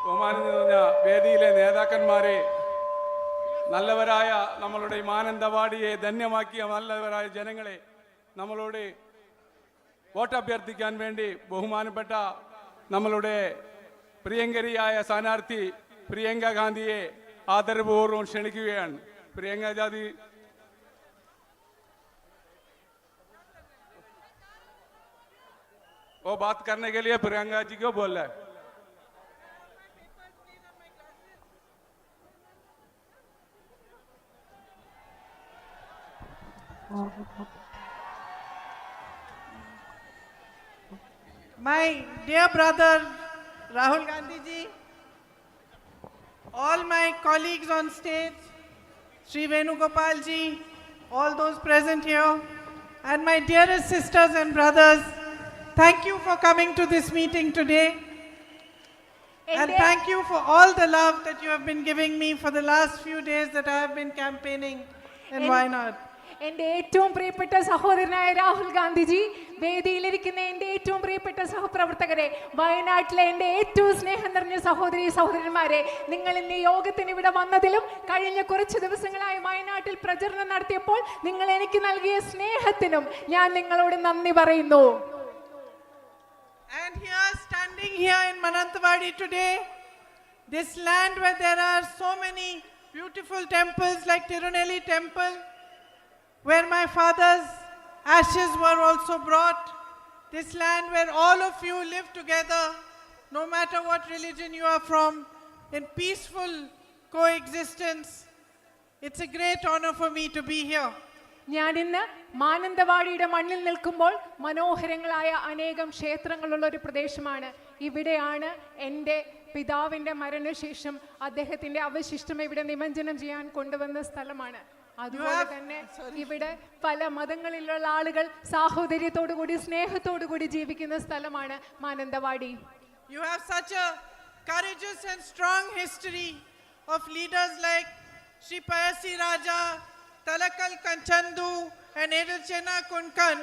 ബഹുമാനനിറഞ്ഞ വേദിയിലെ നേതാക്കന്മാരെ, നല്ലവരായ നമ്മളുടെ മാനന്തവാടിയെ ധന്യമാക്കിയ നല്ലവരായ ജനങ്ങളെ, നമ്മളോട് വോട്ട് അഭ്യർത്ഥിക്കാൻ വേണ്ടി ബഹുമാനപ്പെട്ട നമ്മളുടെ പ്രിയങ്കരിയായ സ്ഥാനാർത്ഥി പ്രിയങ്ക ഗാന്ധിയെ ആദരപൂർവ്വം ക്ഷണിക്കുകയാണ്. പ്രിയങ്ക ഗാന്ധി वो बात करने के लिए प्रियंका जी को बोल रहा है. My dear brother Rahul Gandhi ji, all my colleagues on stage, Shri Venugopal ji, all those present here, and my dearest sisters and brothers, thank you for coming to this meeting today. And thank you for all the love that you have been giving me for the last few days that I have been campaigning in Wayanad. എൻ്റെ ഏറ്റവും പ്രിയപ്പെട്ട സഹോദരനായ രാഹുൽ ഗാന്ധിജി, വേദിയിലിരിക്കുന്ന എൻ്റെ ഏറ്റവും പ്രിയപ്പെട്ട സഹപ്രവർത്തകരെ, വയനാട്ടിലെ എൻ്റെ ഏറ്റവും സ്നേഹം നിറഞ്ഞ സഹോദരി സഹോദരന്മാരെ, നിങ്ങൾ ഇന്ന് യോഗത്തിന് ഇവിടെ വന്നതിലും കഴിഞ്ഞ കുറച്ച് ദിവസങ്ങളായി വയനാട്ടിൽ പ്രചരണം നടത്തിയപ്പോൾ നിങ്ങൾ എനിക്ക് നൽകിയ സ്നേഹത്തിനും ഞാൻ നിങ്ങളോട് നന്ദി പറയുന്നു. And here, standing here in Mananthavady today, this land where there are so many beautiful temples like Tirunelli temple, where my father's ashes were also brought, this land where all of you live together, no matter what religion you are from, in peaceful coexistence. It's a great honor for me to be here. ഞാൻ ഇന്ന് മാനന്തവാടിയുടെ മണ്ണിൽ നിൽക്കുമ്പോൾ മനോഹരങ്ങളായ അനേകം ക്ഷേത്രങ്ങളുള്ള ഒരു പ്രദേശമാണ്. ഇവിടെയാണ് എൻ്റെ പിതാവിൻ്റെ മരണശേഷം അദ്ദേഹത്തിൻ്റെ അവശിഷ്ടം ഇവിടെ നിമജ്ജനം ചെയ്യാൻ കൊണ്ടുവന്ന സ്ഥലമാണ്. അതുപോലെ തന്നെ ഇവിടെ പല മതങ്ങളിലുള്ള ആളുകൾ സാഹോദര്യത്തോടുകൂടി സ്നേഹത്തോടുകൂടി ജീവിക്കുന്ന സ്ഥലമാണ് Mananthavady. You have such a courageous and strong history of leaders like Shri Payasi Raja, Talakal Kanchandu and Edelchena Kunkan.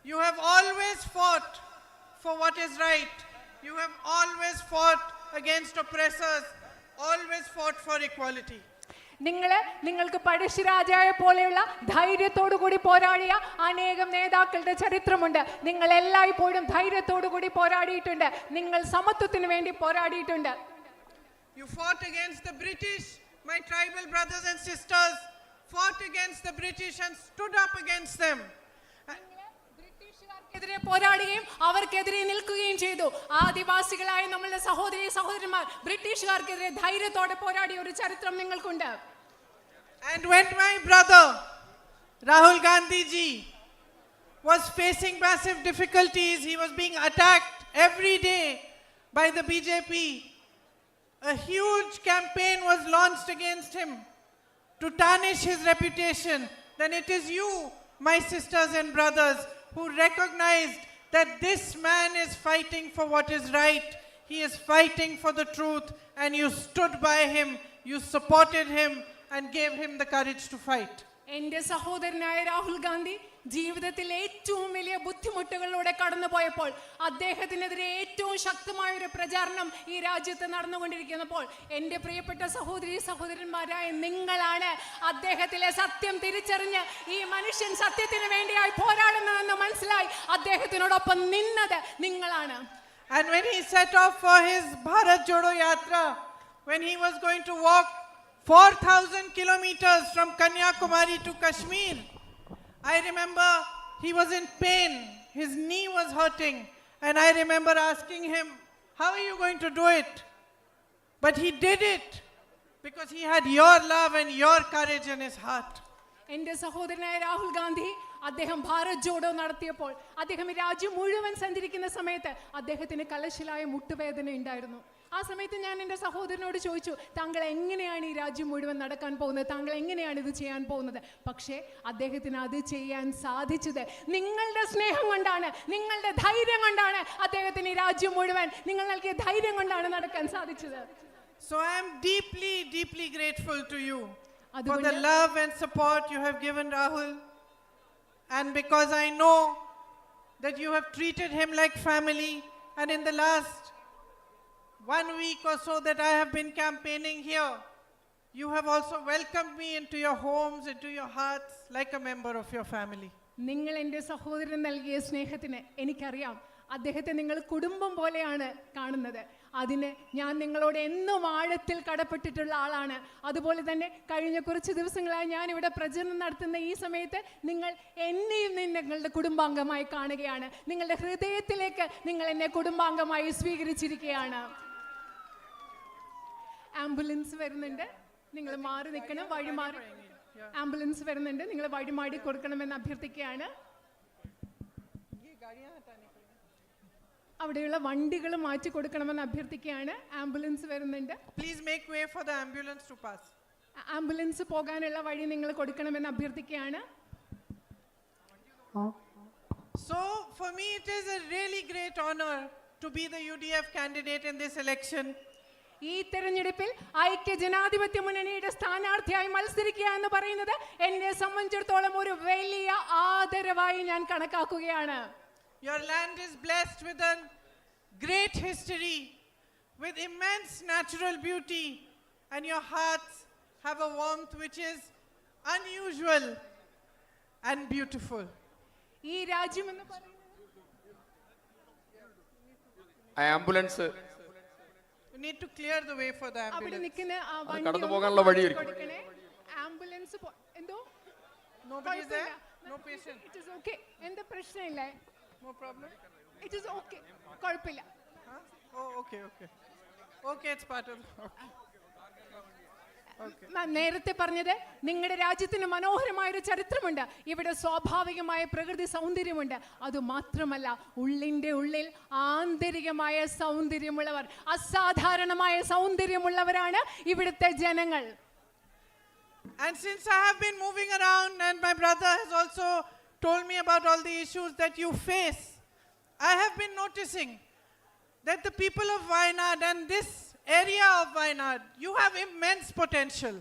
You have always fought for what is right. You have always fought against oppressors, always fought for equality. നിങ്ങൾക്ക് പഴശ്ശിരാജയെ പോലെയുള്ള ധൈര്യത്തോടു കൂടി പോരാടിയ അനേകം നേതാക്കളുടെ ചരിത്രമുണ്ട്. നിങ്ങൾ എല്ലായ്പ്പോഴും ധൈര്യത്തോടു കൂടി പോരാടിയിട്ടുണ്ട്. നിങ്ങൾ സമത്വത്തിന് വേണ്ടി പോരാടിയിട്ടുണ്ട്. You fought against the British. My tribal brothers and sisters fought against the British and stood up against them. ബ്രിട്ടീഷുകാർക്കെതിരെ പോരാടുകയും അവർക്കെതിരെ നിൽക്കുകയും ചെയ്തു. ആദിവാസികളായ നമ്മളുടെ സഹോദരി സഹോദരന്മാർ ബ്രിട്ടീഷുകാർക്കെതിരെ ധൈര്യത്തോടെ പോരാടിയ ഒരു ചരിത്രം നിങ്ങൾക്കുണ്ട്. And when my brother Rahul Gandhi ji was facing massive difficulties, he was being attacked every day by the BJP. A huge campaign was launched against him to tarnish his reputation. Then it is you, my sisters and brothers, who recognized that this man is fighting for what is right. He is fighting for the truth, and you stood by him, you supported him and gave him the courage to fight. എൻ്റെ സഹോദരനായ രാഹുൽ ഗാന്ധി ജീവിതത്തിൽ ഏറ്റവും വലിയ ബുദ്ധിമുട്ടുകളിലൂടെ കടന്നുപോയപ്പോൾ അദ്ദേഹത്തിനെതിരെ ഏറ്റവും ശക്തമായ ഒരു പ്രചാരണം ഈ രാജ്യത്ത് നടന്നുകൊണ്ടിരിക്കുന്നപ്പോൾ എൻ്റെ പ്രിയപ്പെട്ട സഹോദരി സഹോദരന്മാരായ നിങ്ങളാണ് അദ്ദേഹത്തിലെ സത്യം തിരിച്ചറിഞ്ഞ് ഈ മനുഷ്യൻ സത്യത്തിന് വേണ്ടിയായി പോരാടുന്നതെന്ന് മനസ്സിലായി അദ്ദേഹത്തിനോടൊപ്പം നിന്നത് നിങ്ങളാണ്. And when he set off for his Bharat Jodo Yatra, when he was going to walk 4,000 kilometers from Kanyakumari to Kashmir, I remember he was in pain. His knee was hurting. And I remember asking him, how are you going to do it? But he did it because he had your love and your courage in his heart. എൻ്റെ സഹോദരനായ രാഹുൽ ഗാന്ധി അദ്ദേഹം ഭാരത് ജോഡോ നടത്തിയപ്പോൾ അദ്ദേഹം ഈ രാജ്യം മുഴുവൻ സഞ്ചരിക്കുന്ന സമയത്ത് അദ്ദേഹത്തിന് കലശലായ മുട്ടുവേദന ഉണ്ടായിരുന്നു. ആ സമയത്ത് ഞാൻ എൻ്റെ സഹോദരനോട് ചോദിച്ചു, താങ്കൾ എങ്ങനെയാണ് ഈ രാജ്യം മുഴുവൻ നടക്കാൻ പോകുന്നത്, താങ്കൾ എങ്ങനെയാണ് ഇത് ചെയ്യാൻ പോകുന്നത്? പക്ഷേ അദ്ദേഹത്തിന് അത് ചെയ്യാൻ സാധിച്ചത് നിങ്ങളുടെ സ്നേഹം കൊണ്ടാണ്, നിങ്ങളുടെ ധൈര്യം കൊണ്ടാണ്. അദ്ദേഹത്തിന് ഈ രാജ്യം മുഴുവൻ നിങ്ങൾ നൽകിയ ധൈര്യം കൊണ്ടാണ് നടക്കാൻ സാധിച്ചത്. So I am deeply, deeply grateful to you for the love and support you have given Rahul, and because I know that you have treated him like family, and in the last 1 week or so that I have been campaigning here, you have also welcomed me into your homes, into your hearts, like a member of your family. നിങ്ങൾ എൻ്റെ സഹോദരൻ നൽകിയ സ്നേഹത്തിന് എനിക്കറിയാം. അദ്ദേഹത്തെ നിങ്ങൾ കുടുംബം പോലെയാണ് കാണുന്നത്. അതിന് ഞാൻ നിങ്ങളോട് എന്നും ആഴത്തിൽ കടപ്പെട്ടിട്ടുള്ള ആളാണ്. അതുപോലെ തന്നെ കഴിഞ്ഞ കുറച്ച് ദിവസങ്ങളായി ഞാൻ ഇവിടെ പ്രചരണം നടത്തുന്ന ഈ സമയത്ത് നിങ്ങൾ എന്നെയും നിങ്ങളുടെ കുടുംബാംഗമായി കാണുകയാണ്. നിങ്ങളുടെ ഹൃദയത്തിലേക്ക് നിങ്ങൾ എന്നെ കുടുംബാംഗമായി സ്വീകരിച്ചിരിക്കുകയാണ്. ആംബുലൻസ് വരുന്നുണ്ട്, നിങ്ങൾ മാറി നിൽക്കണം, വഴി മാറി. ആംബുലൻസ് വരുന്നുണ്ട്, നിങ്ങൾ വഴി മാറി കൊടുക്കണമെന്ന് അഭ്യർത്ഥിക്കുകയാണ്. അവിടെയുള്ള വണ്ടികൾ മാറ്റി കൊടുക്കണമെന്ന് അഭ്യർത്ഥിക്കുകയാണ്. ആംബുലൻസ് വരുന്നുണ്ട്. Please make way for the ambulance to pass. Ambulance പോകാനുള്ള വഴി നിങ്ങൾ കൊടുക്കണമെന്ന് അഭ്യർത്ഥിക്കുകയാണ്. So for me it is a really great honor to be the UDF candidate in this election. ഈ തെരഞ്ഞെടുപ്പിൽ ഐക്യ ജനാധിപത്യ മുന്നണിയുടെ സ്ഥാനാർത്ഥിയായി മത്സരിക്കുക എന്ന് പറയുന്നത് എന്നെ സംബന്ധിച്ചിടത്തോളം ഒരു വലിയ ആദരവായി ഞാൻ കണക്കാക്കുകയാണ്. Your land is blessed with a great history, with immense natural beauty, and your hearts have a warmth which is unusual and beautiful. ഈ രാജ്യം എന്ന് പറയുന്നത് ambulance You need to clear the way for the അവിടെ ambulance. നിൽക്കുന്ന ആ അത് വണ്ടി കടന്നു ഒന്ന് പോകാനുള്ള വഴി മാറ്റി ഒരുക്കി. കൊടുക്കണേ. ആംബുലൻസ് എന്തോ Nobody is there? No patient? It is okay. എന്താ പ്രശ്നമില്ലേ? No problem? It is okay, കുഴപ്പമില്ല. Huh? Oh, okay, okay. Okay, it's part of okay. നേരത്തെ പറഞ്ഞത് നിങ്ങളുടെ രാജ്യത്തിന് മനോഹരമായൊരു ചരിത്രമുണ്ട്. ഇവിടെ സ്വാഭാവികമായ പ്രകൃതി സൗന്ദര്യമുണ്ട്. അതുമാത്രമല്ല, ഉള്ളിൻ്റെ ഉള്ളിൽ ആന്തരികമായ സൗന്ദര്യമുള്ളവർ, അസാധാരണമായ സൗന്ദര്യമുള്ളവരാണ് ഇവിടുത്തെ ജനങ്ങൾ. And since I have been moving around and my brother has also told me about all the issues that you face, I have been noticing that the people of Wayanad and this area of Wayanad, you have immense potential.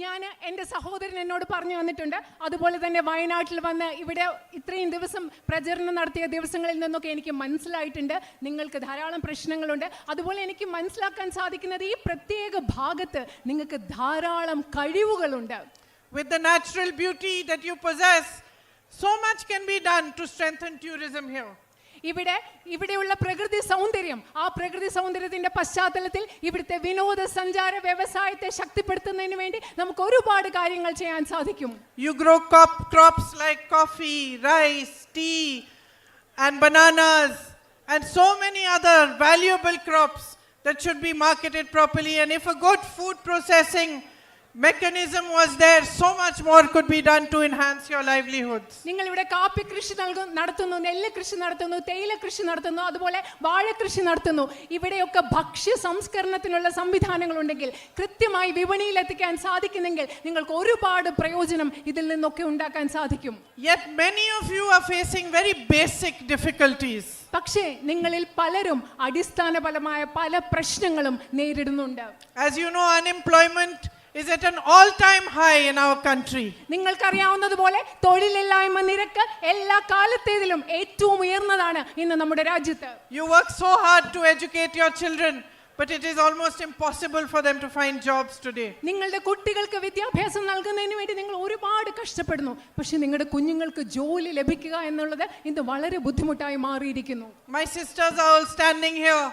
ഞാൻ എൻ്റെ സഹോദരൻ എന്നോട് പറഞ്ഞു വന്നിട്ടുണ്ട്. അതുപോലെ തന്നെ വയനാട്ടിൽ വന്ന് ഇവിടെ ഇത്രയും ദിവസം പ്രചരണം നടത്തിയ ദിവസങ്ങളിൽ നിന്നൊക്കെ എനിക്ക് മനസ്സിലായിട്ടുണ്ട് നിങ്ങൾക്ക് ധാരാളം പ്രശ്നങ്ങളുണ്ട്. അതുപോലെ എനിക്ക് മനസ്സിലാക്കാൻ സാധിക്കുന്നത് ഈ പ്രത്യേക ഭാഗത്ത് നിങ്ങൾക്ക് ധാരാളം കഴിവുകളുണ്ട്. With the natural beauty that you possess, so much can be done to strengthen tourism here. ഇവിടെയുള്ള പ്രകൃതി സൗന്ദര്യം, ആ പ്രകൃതി സൗന്ദര്യത്തിന്റെ പശ്ചാത്തലത്തിൽ ഇവിടുത്തെ വിനോദസഞ്ചാര വ്യവസായത്തെ ശക്തിപ്പെടുത്തുന്നതിന് വേണ്ടി നമുക്ക് ഒരുപാട് കാര്യങ്ങൾ ചെയ്യാൻ സാധിക്കും. You grow crops like coffee, rice, tea and bananas and so many other valuable crops that should be marketed properly, and if a good food processing mechanism was there, so much more could be done to enhance your livelihoods. നിങ്ങൾ ഇവിടെ കാപ്പി കൃഷി നടത്തുന്നു, നെല്ല് കൃഷി നടത്തുന്നു, തേയില കൃഷി നടത്തുന്നു, അതുപോലെ വാഴ കൃഷി നടത്തുന്നു. ഇവിടെയൊക്കെ ഭക്ഷ്യ സംസ്കരണത്തിനുള്ള സംവിധാനങ്ങൾ ഉണ്ടെങ്കിൽ, കൃത്യമായി വിപണിയിൽ എത്തിക്കാൻ സാധിക്കുന്നെങ്കിൽ നിങ്ങൾക്ക് ഒരുപാട് പ്രയോജനം ഇതിൽ നിന്നൊക്കെ ഉണ്ടാക്കാൻ സാധിക്കും. Yet many of you are facing very basic difficulties. പക്ഷേ നിങ്ങളിൽ പലരും അടിസ്ഥാനപരമായ പല പ്രശ്നങ്ങളും നേരിടുന്നുണ്ട്. As you know, unemployment is at an all-time high in our country. നിങ്ങൾക്കറിയാവുന്നതുപോലെ തൊഴിലില്ലായ്മ നിരക്ക് എല്ലാ കാലത്തേതിലും ഏറ്റവും ഉയർന്നതാണ് ഇന്ന് നമ്മുടെ രാജ്യത്ത്. You work so hard to educate your children, but it is almost impossible for them to find jobs today. നിങ്ങളുടെ കുട്ടികൾക്ക് വിദ്യാഭ്യാസം നൽകുന്നതിന് വേണ്ടി നിങ്ങൾ ഒരുപാട് കഷ്ടപ്പെടുന്നു. പക്ഷേ നിങ്ങളുടെ കുഞ്ഞുങ്ങൾക്ക് ജോലി ലഭിക്കുക എന്നുള്ളത് ഇന്ന് വളരെ ബുദ്ധിമുട്ടായി മാറിയിരിക്കുന്നു. My sisters are all standing here.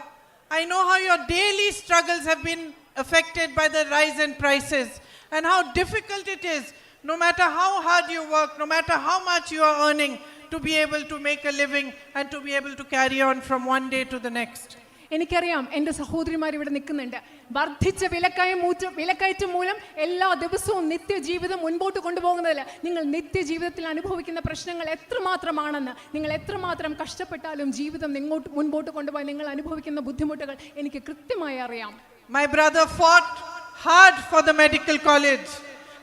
I know how your daily struggles have been affected by the rise in prices and how difficult it is, no matter how hard you work, no matter how much you are earning, to be able to make a living and to be able to carry on from one day to the next. എനിക്കറിയാം എൻ്റെ സഹോദരിമാർ ഇവിടെ നിൽക്കുന്നുണ്ട്. വർദ്ധിച്ച വിലക്കയറ്റം മൂലം എല്ലാ ദിവസവും നിത്യജീവിതം മുൻപോട്ട് കൊണ്ടുപോകുന്നതിൽ നിങ്ങൾ നിത്യജീവിതത്തിൽ അനുഭവിക്കുന്ന പ്രശ്നങ്ങൾ എത്രമാത്രമാണെന്ന്, നിങ്ങൾ എത്രമാത്രം കഷ്ടപ്പെട്ടാലും ജീവിതം മുൻപോട്ട് കൊണ്ടുപോയി നിങ്ങൾ അനുഭവിക്കുന്ന ബുദ്ധിമുട്ടുകൾ എനിക്ക് കൃത്യമായി അറിയാം. My brother fought hard for the medical college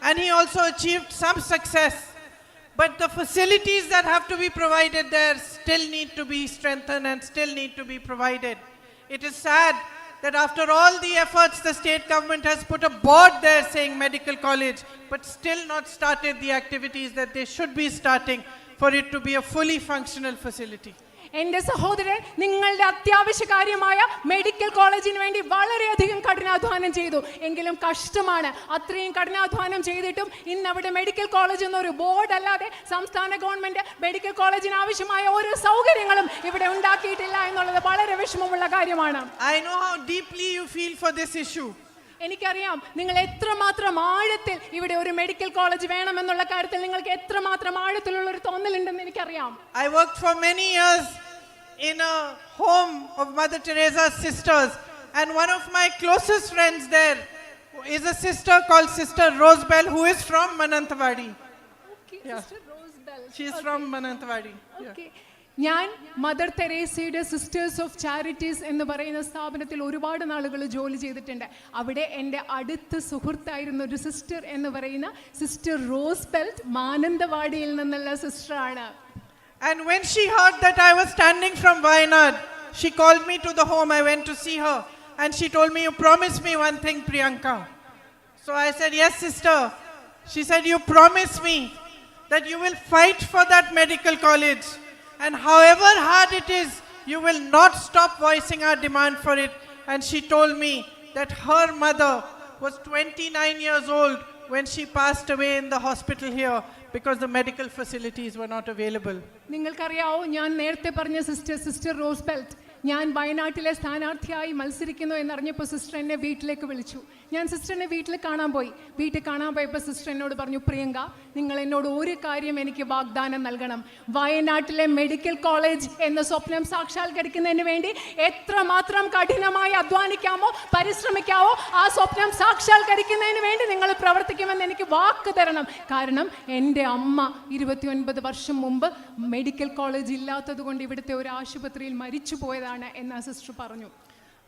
and he also achieved some success, but the facilities that have to be provided there still need to be strengthened and still need to be provided. It is sad that after all the efforts the state government has put a board there saying medical college, but still not started the activities that they should be starting for it to be a fully functional facility. എന്റെ സഹോദരൻ നിങ്ങളുടെ അത്യാവശ്യ കാര്യമായ medical കോളേജിന് വേണ്ടി വളരെയധികം കഠിനാധ്വാനം ചെയ്തു. എങ്കിലും കഷ്ടമാണ്, അത്രയും കഠിനാധ്വാനം ചെയ്തിട്ടും ഇന്ന് അവിടെ മെഡിക്കൽ കോളേജ് എന്നൊരു ബോർഡ് അല്ലാതെ സംസ്ഥാന ഗവൺമെന്റ് മെഡിക്കൽ കോളേജിന് ആവശ്യമായ ഒരു സൗകര്യങ്ങളും ഇവിടെ ഉണ്ടാക്കിയിട്ടില്ല എന്നുള്ളത് വളരെ വിഷമമുള്ള കാര്യമാണ്. I know how deeply you feel for this issue. എനിക്കറിയാം നിങ്ങൾ എത്രമാത്രം ആഴത്തിൽ ഇവിടെ ഒരു മെഡിക്കൽ കോളേജ് വേണമെന്നുള്ള കാര്യത്തിൽ നിങ്ങൾക്ക് എത്രമാത്രം ആഴത്തിലുള്ള ഒരു തോന്നലുണ്ടെന്ന് എനിക്കറിയാം. I worked for many years in a home of Mother Teresa's sisters, and one of my closest friends there is a sister called Sister Rosebell, who is from Mananthavady. Okay, Yeah. Sister Rosebell. She is Okay. from Mananthavady. Okay. ഞാൻ mother തെരേസയുടെ sisters of charities എന്ന് പറയുന്ന സ്ഥാപനത്തിൽ ഒരുപാട് നാളുകൾ ജോലി ചെയ്തിട്ടുണ്ട്. അവിടെ എൻ്റെ അടുത്ത സുഹൃത്തായിരുന്ന ഒരു സിസ്റ്റർ എന്ന് പറയുന്ന സിസ്റ്റർ റോസ്ബെൽറ്റ് മാനന്തവാടിയിൽ നിന്നുള്ള സിസ്റ്ററാണ്. And when she heard that I was standing from Wayanad, she called me to the home. I went to see her, and she told me, "You promised me one thing, Priyanka." So I said, "Yes, sister." She said, "You promised me that you will fight for that medical college, and however hard it is, you will not stop voicing our demand for it." And she told me that her mother was 29 years old when she passed away in the hospital here because the medical facilities were not available. നിങ്ങൾക്കറിയാവോ, ഞാൻ നേരത്തെ പറഞ്ഞ sister റോസ്ബെൽറ്റ് ഞാൻ വയനാട്ടിലെ സ്ഥാനാർത്ഥിയായി മത്സരിക്കുന്നു എന്നറിഞ്ഞപ്പോൾ sister എന്നെ വീട്ടിലേക്ക് വിളിച്ചു. ഞാൻ സിസ്റ്ററിനെ വീട്ടിൽ കാണാൻ പോയപ്പോൾ സിസ്റ്റർ എന്നോട് പറഞ്ഞു, പ്രിയങ്ക, നിങ്ങൾ എന്നോട് ഒരു കാര്യം എനിക്ക് വാഗ്ദാനം നൽകണം. വയനാട്ടിലെ മെഡിക്കൽ കോളേജ് എന്ന സ്വപ്നം സാക്ഷാത്കരിക്കുന്നതിന് വേണ്ടി എത്രമാത്രം കഠിനമായി അധ്വാനിക്കാമോ പരിശ്രമിക്കാമോ ആ സ്വപ്നം സാക്ഷാത്കരിക്കുന്നതിന് വേണ്ടി നിങ്ങൾ പ്രവർത്തിക്കുമെന്ന് എനിക്ക് വാക്ക് തരണം. കാരണം എൻ്റെ അമ്മ 29 വർഷം മുമ്പ് മെഡിക്കൽ കോളേജ് ഇല്ലാത്തത് കൊണ്ട് ഇവിടുത്തെ ഒരു ആശുപത്രിയിൽ മരിച്ചു പോയതാണ് എന്ന് ആ സിസ്റ്റർ പറഞ്ഞു.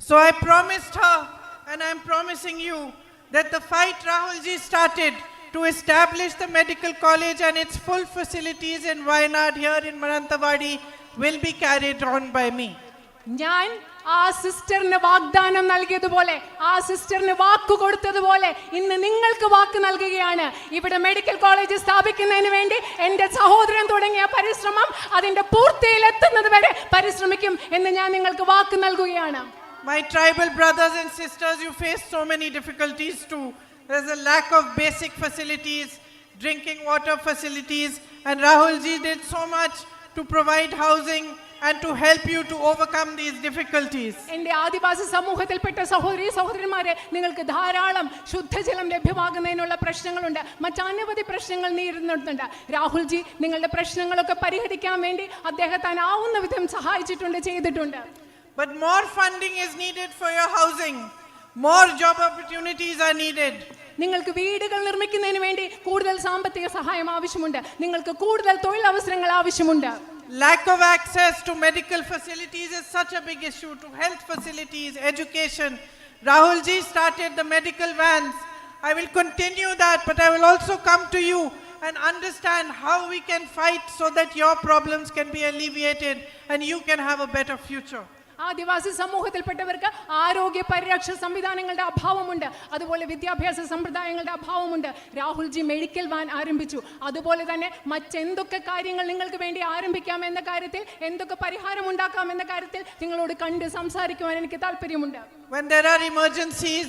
So I promised her, and I'm promising you, that the fight Rahul ji started to establish the medical college and its full facilities in Wayanad here in Mananthavady will be carried on by me. ഞാൻ ആ സിസ്റ്ററിന് വാഗ്ദാനം നൽകിയതുപോലെ, ആ സിസ്റ്ററിന് വാക്ക് കൊടുത്തതുപോലെ ഇന്ന് നിങ്ങൾക്ക് വാക്ക് നൽകുകയാണ്. ഇവിടെ medical college സ്ഥാപിക്കുന്നതിന് വേണ്ടി എൻ്റെ സഹോദരൻ തുടങ്ങിയ പരിശ്രമം അതിൻ്റെ പൂർത്തിയിലെത്തുന്നത് വരെ പരിശ്രമിക്കും എന്ന് ഞാൻ നിങ്ങൾക്ക് വാക്ക് നൽകുകയാണ്. My tribal brothers and sisters, you face so many difficulties too. There's a lack of basic facilities, drinking water facilities, and Rahul ji did so much to provide housing and to help you to overcome these difficulties. എൻ്റെ ആദിവാസി സമൂഹത്തിൽപ്പെട്ട സഹോദരന്മാരെ, നിങ്ങൾക്ക് ധാരാളം ശുദ്ധജലം ലഭ്യമാകുന്നതിനുള്ള പ്രശ്നങ്ങളുണ്ട്, മറ്റനവധി പ്രശ്നങ്ങൾ നേരിടുന്നുണ്ട്. Rahul G നിങ്ങളുടെ പ്രശ്നങ്ങളൊക്കെ പരിഹരിക്കാൻ വേണ്ടി അദ്ദേഹത്താനാവുന്ന വിധം സഹായിച്ചിട്ടുണ്ട്, ചെയ്തിട്ടുണ്ട്. But more funding is needed for your housing. More job opportunities are needed. നിങ്ങൾക്ക് വീടുകൾ നിർമ്മിക്കുന്നതിന് വേണ്ടി കൂടുതൽ സാമ്പത്തിക സഹായം ആവശ്യമുണ്ട്. നിങ്ങൾക്ക് കൂടുതൽ തൊഴിലവസരങ്ങൾ ആവശ്യമുണ്ട്. Lack of access to medical facilities is such a big issue, to health facilities, education. Rahul ji started the medical vans. I will continue that, but I will also come to you and understand how we can fight so that your problems can be alleviated and you can have a better future. ആദിവാസി സമൂഹത്തിൽപ്പെട്ടവർക്ക് ആരോഗ്യ പരിരക്ഷ സംവിധാനങ്ങളുടെ അഭാവമുണ്ട്, അതുപോലെ വിദ്യാഭ്യാസ സമ്പ്രദായങ്ങളുടെ അഭാവമുണ്ട്. Rahul G medical van ആരംഭിച്ചു. അതുപോലെ തന്നെ മറ്റെന്തൊക്കെ കാര്യങ്ങൾ നിങ്ങൾക്ക് വേണ്ടി ആരംഭിക്കാം എന്ന കാര്യത്തിൽ, എന്തൊക്കെ പരിഹാരം ഉണ്ടാക്കാം എന്ന കാര്യത്തിൽ നിങ്ങളോട് കണ്ട് സംസാരിക്കുവാൻ എനിക്ക് താല്പര്യമുണ്ട്. When there are emergencies,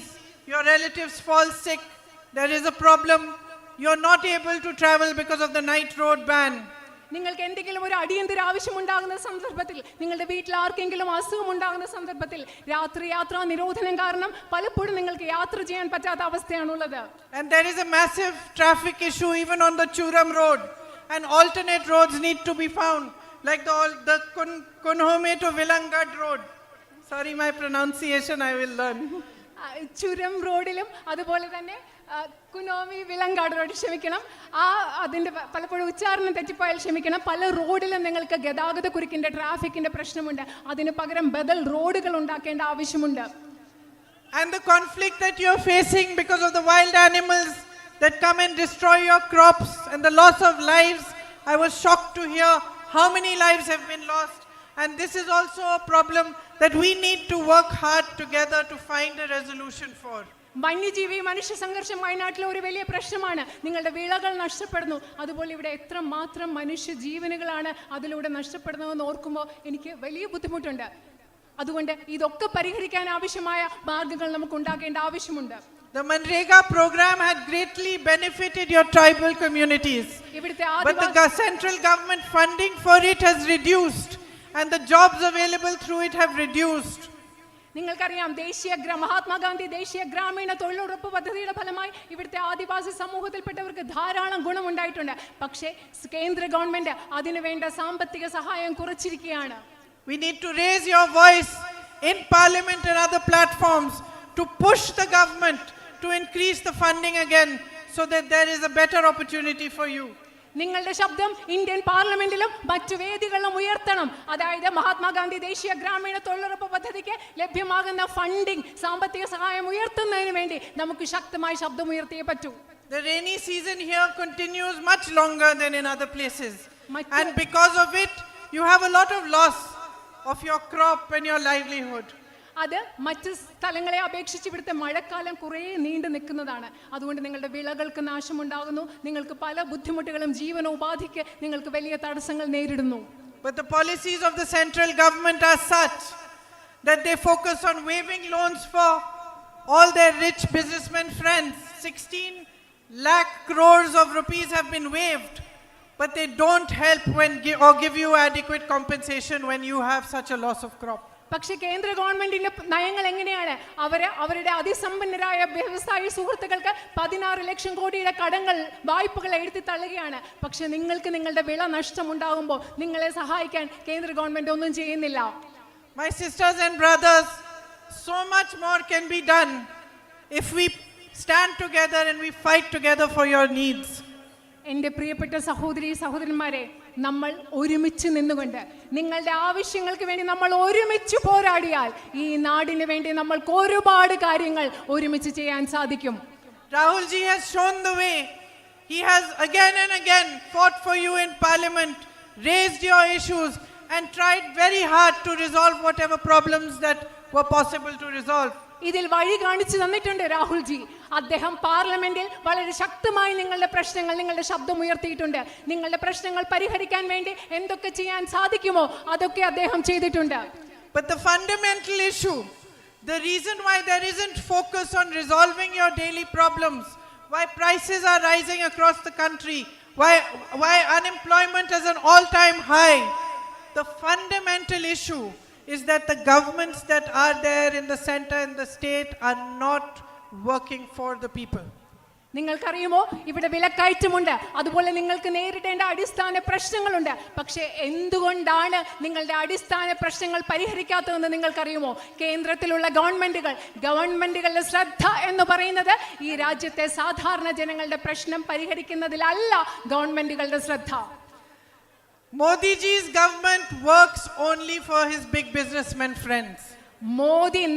your relatives fall sick, there is a problem, you're not able to travel because of the night road ban. നിങ്ങൾക്ക് എന്തെങ്കിലും ഒരു അടിയന്തര ആവശ്യമുണ്ടാകുന്ന സന്ദർഭത്തിൽ, നിങ്ങളുടെ വീട്ടിൽ ആർക്കെങ്കിലും അസുഖം ഉണ്ടാകുന്ന സന്ദർഭത്തിൽ രാത്രി യാത്രാ നിരോധനം കാരണം പലപ്പോഴും നിങ്ങൾക്ക് യാത്ര ചെയ്യാൻ പറ്റാത്ത അവസ്ഥയാണുള്ളത്. And there is a massive traffic issue even on the Churam road, and alternate roads need to be found, like the Kunhome to Vilangad road. Sorry, my pronunciation I will learn. ചുരം റോഡിലും അതുപോലെ തന്നെ കുനോമി വിലങ്കാട് road, ക്ഷമിക്കണം, അതിൻ്റെ പലപ്പോഴും ഉച്ചാരണം തെറ്റിപ്പോയാൽ ക്ഷമിക്കണം. പല റോഡിലും നിങ്ങൾക്ക് ഗതാഗത കുരുക്കിൻ്റെ ട്രാഫിക്കിൻ്റെ പ്രശ്നമുണ്ട്. അതിന് പകരം ബദൽ റോഡുകൾ ഉണ്ടാക്കേണ്ട ആവശ്യമുണ്ട്. And the conflict that you're facing because of the wild animals that come and destroy your crops and the loss of lives, I was shocked to hear how many lives have been lost. And this is also a problem that we need to work hard together to find a resolution for. വന്യജീവി മനുഷ്യ സംഘർഷം വയനാട്ടിലെ ഒരു വലിയ പ്രശ്നമാണ്. നിങ്ങളുടെ വിളകൾ നഷ്ടപ്പെടുന്നു. അതുപോലെ ഇവിടെ എത്രമാത്രം മനുഷ്യ ജീവനുകളാണ് അതിലൂടെ നഷ്ടപ്പെടുന്നതെന്ന് ഓർക്കുമ്പോൾ എനിക്ക് വലിയ ബുദ്ധിമുട്ടുണ്ട്. അതുകൊണ്ട് ഇതൊക്കെ പരിഹരിക്കാൻ ആവശ്യമായ മാർഗങ്ങൾ നമുക്ക് ഉണ്ടാക്കേണ്ട ആവശ്യമുണ്ട്. The Manrega program had greatly benefited your tribal communities, but the central government funding for it has reduced and the jobs available through it have reduced. നിങ്ങൾക്കറിയാം, മഹാത്മാഗാന്ധി ദേശീയ ഗ്രാമീണ തൊഴിലുറപ്പ് പദ്ധതിയുടെ ഫലമായി ഇവിടുത്തെ ആദിവാസി സമൂഹത്തിൽപ്പെട്ടവർക്ക് ധാരാളം ഗുണമുണ്ടായിട്ടുണ്ട്. പക്ഷേ കേന്ദ്ര ഗവൺമെന്റ് അതിനുവേണ്ട സാമ്പത്തിക സഹായം കുറച്ചിരിക്കുകയാണ്. We need to raise your voice in parliament and other platforms to push the government to increase the funding again so that there is a better opportunity for you. നിങ്ങളുടെ ശബ്ദം ഇന്ത്യൻ പാർലമെന്റിലും മറ്റു വേദികളിലും ഉയർത്തണം. അതായത് മഹാത്മാഗാന്ധി ദേശീയ ഗ്രാമീണ തൊഴിലുറപ്പ് പദ്ധതിക്ക് ലഭ്യമാകുന്ന ഫണ്ടിംഗ്, സാമ്പത്തിക സഹായം ഉയർത്തുന്നതിന് വേണ്ടി നമുക്ക് ശക്തമായി ശബ്ദം ഉയർത്തിയേ പറ്റൂ. The rainy season here continues much longer than in other places, and because of it you have a lot of loss of your crop and your livelihood. അത് മറ്റ് സ്ഥലങ്ങളെ അപേക്ഷിച്ച് ഇവിടുത്തെ മഴക്കാലം കുറേ നീണ്ടു നിൽക്കുന്നതാണ്. അതുകൊണ്ട് നിങ്ങളുടെ വിളകൾക്ക് നാശമുണ്ടാകുന്നു. നിങ്ങൾക്ക് പല ബുദ്ധിമുട്ടുകളും ജീവനോപാധിക്ക് നിങ്ങൾക്ക് വലിയ തടസ്സങ്ങൾ നേരിടുന്നു. But the policies of the central government are such that they focus on waiving loans for all their rich businessmen friends. 16 lakh crores of rupees have been waived, but they don't help or give you adequate compensation when you have such a loss of crop. പക്ഷേ കേന്ദ്ര ഗവൺമെന്റിന്റെ നയങ്ങൾ എങ്ങനെയാണ്? അവരുടെ അതിസമ്പന്നരായ വ്യവസായ സുഹൃത്തുക്കൾക്ക് 16 ലക്ഷം കോടിയുടെ വായ്പകൾ എഴുതി തള്ളുകയാണ്. പക്ഷെ നിങ്ങൾക്ക് നിങ്ങളുടെ വിള നഷ്ടമുണ്ടാകുമ്പോൾ നിങ്ങളെ സഹായിക്കാൻ കേന്ദ്ര ഗവൺമെന്റ് ഒന്നും ചെയ്യുന്നില്ല. My sisters and brothers, so much more can be done if we stand together and we fight together for your needs. എൻ്റെ പ്രിയപ്പെട്ട സഹോദരന്മാരെ, നമ്മൾ ഒരുമിച്ച് നിന്നുകൊണ്ട് നിങ്ങളുടെ ആവശ്യങ്ങൾക്ക് വേണ്ടി നമ്മൾ ഒരുമിച്ച് പോരാടിയാൽ ഈ നാടിന് വേണ്ടി നമ്മൾക്ക് ഒരുപാട് കാര്യങ്ങൾ ഒരുമിച്ച് ചെയ്യാൻ സാധിക്കും. Rahul ji has shown the way. He has again and again fought for you in parliament, raised your issues and tried very hard to resolve whatever problems that were possible to resolve. ഇതിൽ വഴി കാണിച്ചു തന്നിട്ടുണ്ട് Rahul G. അദ്ദേഹം പാർലമെന്റിൽ വളരെ ശക്തമായി നിങ്ങളുടെ ശബ്ദം ഉയർത്തിയിട്ടുണ്ട്. നിങ്ങളുടെ പ്രശ്നങ്ങൾ പരിഹരിക്കാൻ വേണ്ടി എന്തൊക്കെ ചെയ്യാൻ സാധിക്കുമോ അതൊക്കെ അദ്ദേഹം ചെയ്തിട്ടുണ്ട്. But the fundamental issue, the reason why there isn't focus on resolving your daily problems, why prices are rising across the country, why unemployment is an all-time high, the fundamental issue is that the governments that are there in the center and the state are not working for the people. നിങ്ങൾക്കറിയുമോ, ഇവിടെ വിലക്കയറ്റമുണ്ട്, അതുപോലെ നിങ്ങൾക്ക് നേരിടേണ്ട അടിസ്ഥാന പ്രശ്നങ്ങളുണ്ട്. പക്ഷേ എന്തുകൊണ്ടാണ് നിങ്ങളുടെ അടിസ്ഥാന പ്രശ്നങ്ങൾ പരിഹരിക്കാത്തതെന്ന് നിങ്ങൾക്കറിയുമോ? കേന്ദ്രത്തിലുള്ള ഗവൺമെന്റുകളുടെ ശ്രദ്ധ എന്ന് പറയുന്നത് ഈ രാജ്യത്തെ സാധാരണ ജനങ്ങളുടെ പ്രശ്നം പരിഹരിക്കുന്നതിലല്ല ഗവൺമെന്റുകളുടെ ശ്രദ്ധ. Modi ji's government works only for his big businessmen friends.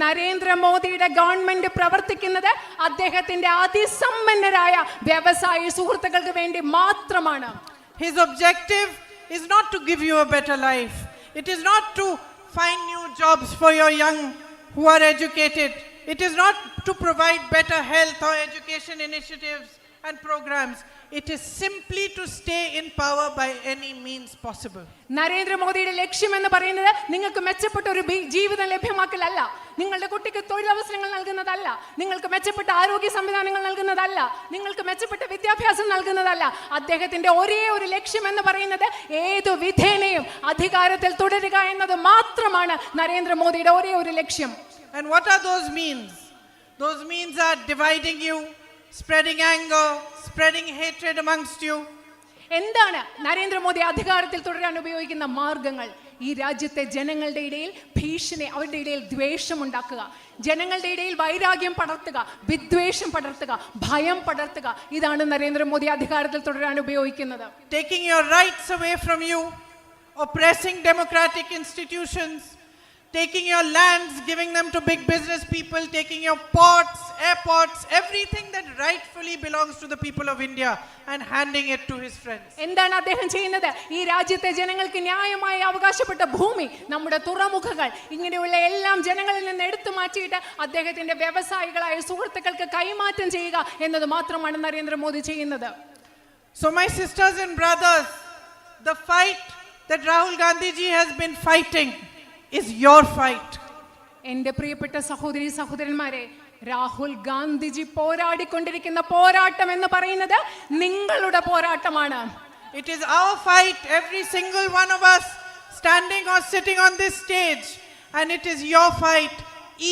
Narendra മോദിയുടെ ഗവൺമെന്റ് പ്രവർത്തിക്കുന്നത് അദ്ദേഹത്തിന്റെ അതിസമ്പന്നരായ വ്യവസായ സുഹൃത്തുക്കൾക്ക് വേണ്ടി മാത്രമാണ്. His objective is not to give you a better life. It is not to find new jobs for your young who are educated. It is not to provide better health or education initiatives and programs. It is simply to stay in power by any means possible. Narendra മോദിയുടെ ലക്ഷ്യം എന്ന് പറയുന്നത് നിങ്ങൾക്ക് മെച്ചപ്പെട്ട ഒരു ജീവിതം ലഭ്യമാക്കലല്ല, നിങ്ങളുടെ കുട്ടിക്ക് തൊഴിലവസരങ്ങൾ നൽകുന്നതല്ല, നിങ്ങൾക്ക് മെച്ചപ്പെട്ട ആരോഗ്യ സംവിധാനങ്ങൾ നൽകുന്നതല്ല, നിങ്ങൾക്ക് മെച്ചപ്പെട്ട വിദ്യാഭ്യാസം നൽകുന്നതല്ല. അദ്ദേഹത്തിന്റെ ഒരേ ഒരു ലക്ഷ്യം എന്ന് പറയുന്നത് ഏതു വിധേനയും അധികാരത്തിൽ തുടരുക എന്നത് മാത്രമാണ് നരേന്ദ്ര മോദിയുടെ ഒരേ ഒരു ലക്ഷ്യം. And what are those means? Those means are dividing you, spreading anger, spreading hatred amongst you. എന്താണ് നരേന്ദ്രമോദി അധികാരത്തിൽ തുടരാൻ ഉപയോഗിക്കുന്ന മാർഗങ്ങൾ? ഈ രാജ്യത്തെ ജനങ്ങളുടെ ഇടയിൽ ഭീഷണി, അവരുടെ ഇടയിൽ ദ്വേഷം ഉണ്ടാക്കുക, ജനങ്ങളുടെ ഇടയിൽ വൈരാഗ്യം പടർത്തുക, വിദ്വേഷം പടർത്തുക, ഭയം പടർത്തുക. ഇതാണ് നരേന്ദ്രമോദി അധികാരത്തിൽ തുടരാൻ ഉപയോഗിക്കുന്നത്. Taking your rights away from you, oppressing democratic institutions, taking your lands, giving them to big business people, taking your ports, airports, everything that rightfully belongs to the people of India and handing it to his friends. എന്താണ് അദ്ദേഹം ചെയ്യുന്നത്? ഈ രാജ്യത്തെ ജനങ്ങൾക്ക് ന്യായമായി അവകാശപ്പെട്ട ഭൂമി, നമ്മുടെ തുറമുഖങ്ങൾ, ഇങ്ങനെയുള്ള എല്ലാം ജനങ്ങളിൽ നിന്ന് എടുത്തു മാറ്റിയിട്ട് അദ്ദേഹത്തിന്റെ വ്യവസായികളായ സുഹൃത്തുക്കൾക്ക് കൈമാറ്റം ചെയ്യുക എന്നത് മാത്രമാണ് നരേന്ദ്രമോദി ചെയ്യുന്നത്. So my sisters and brothers, the fight that Rahul Gandhi ji has been fighting is your fight. എൻ്റെ പ്രിയപ്പെട്ട സഹോദരി സഹോദരന്മാരെ, രാഹുൽ ഗാന്ധിജി പോരാടിക്കൊണ്ടിരിക്കുന്ന പോരാട്ടം എന്ന് പറയുന്നത് നിങ്ങളുടെ പോരാട്ടമാണ്. It is our fight, every single one of us standing or sitting on this stage, and it is your fight,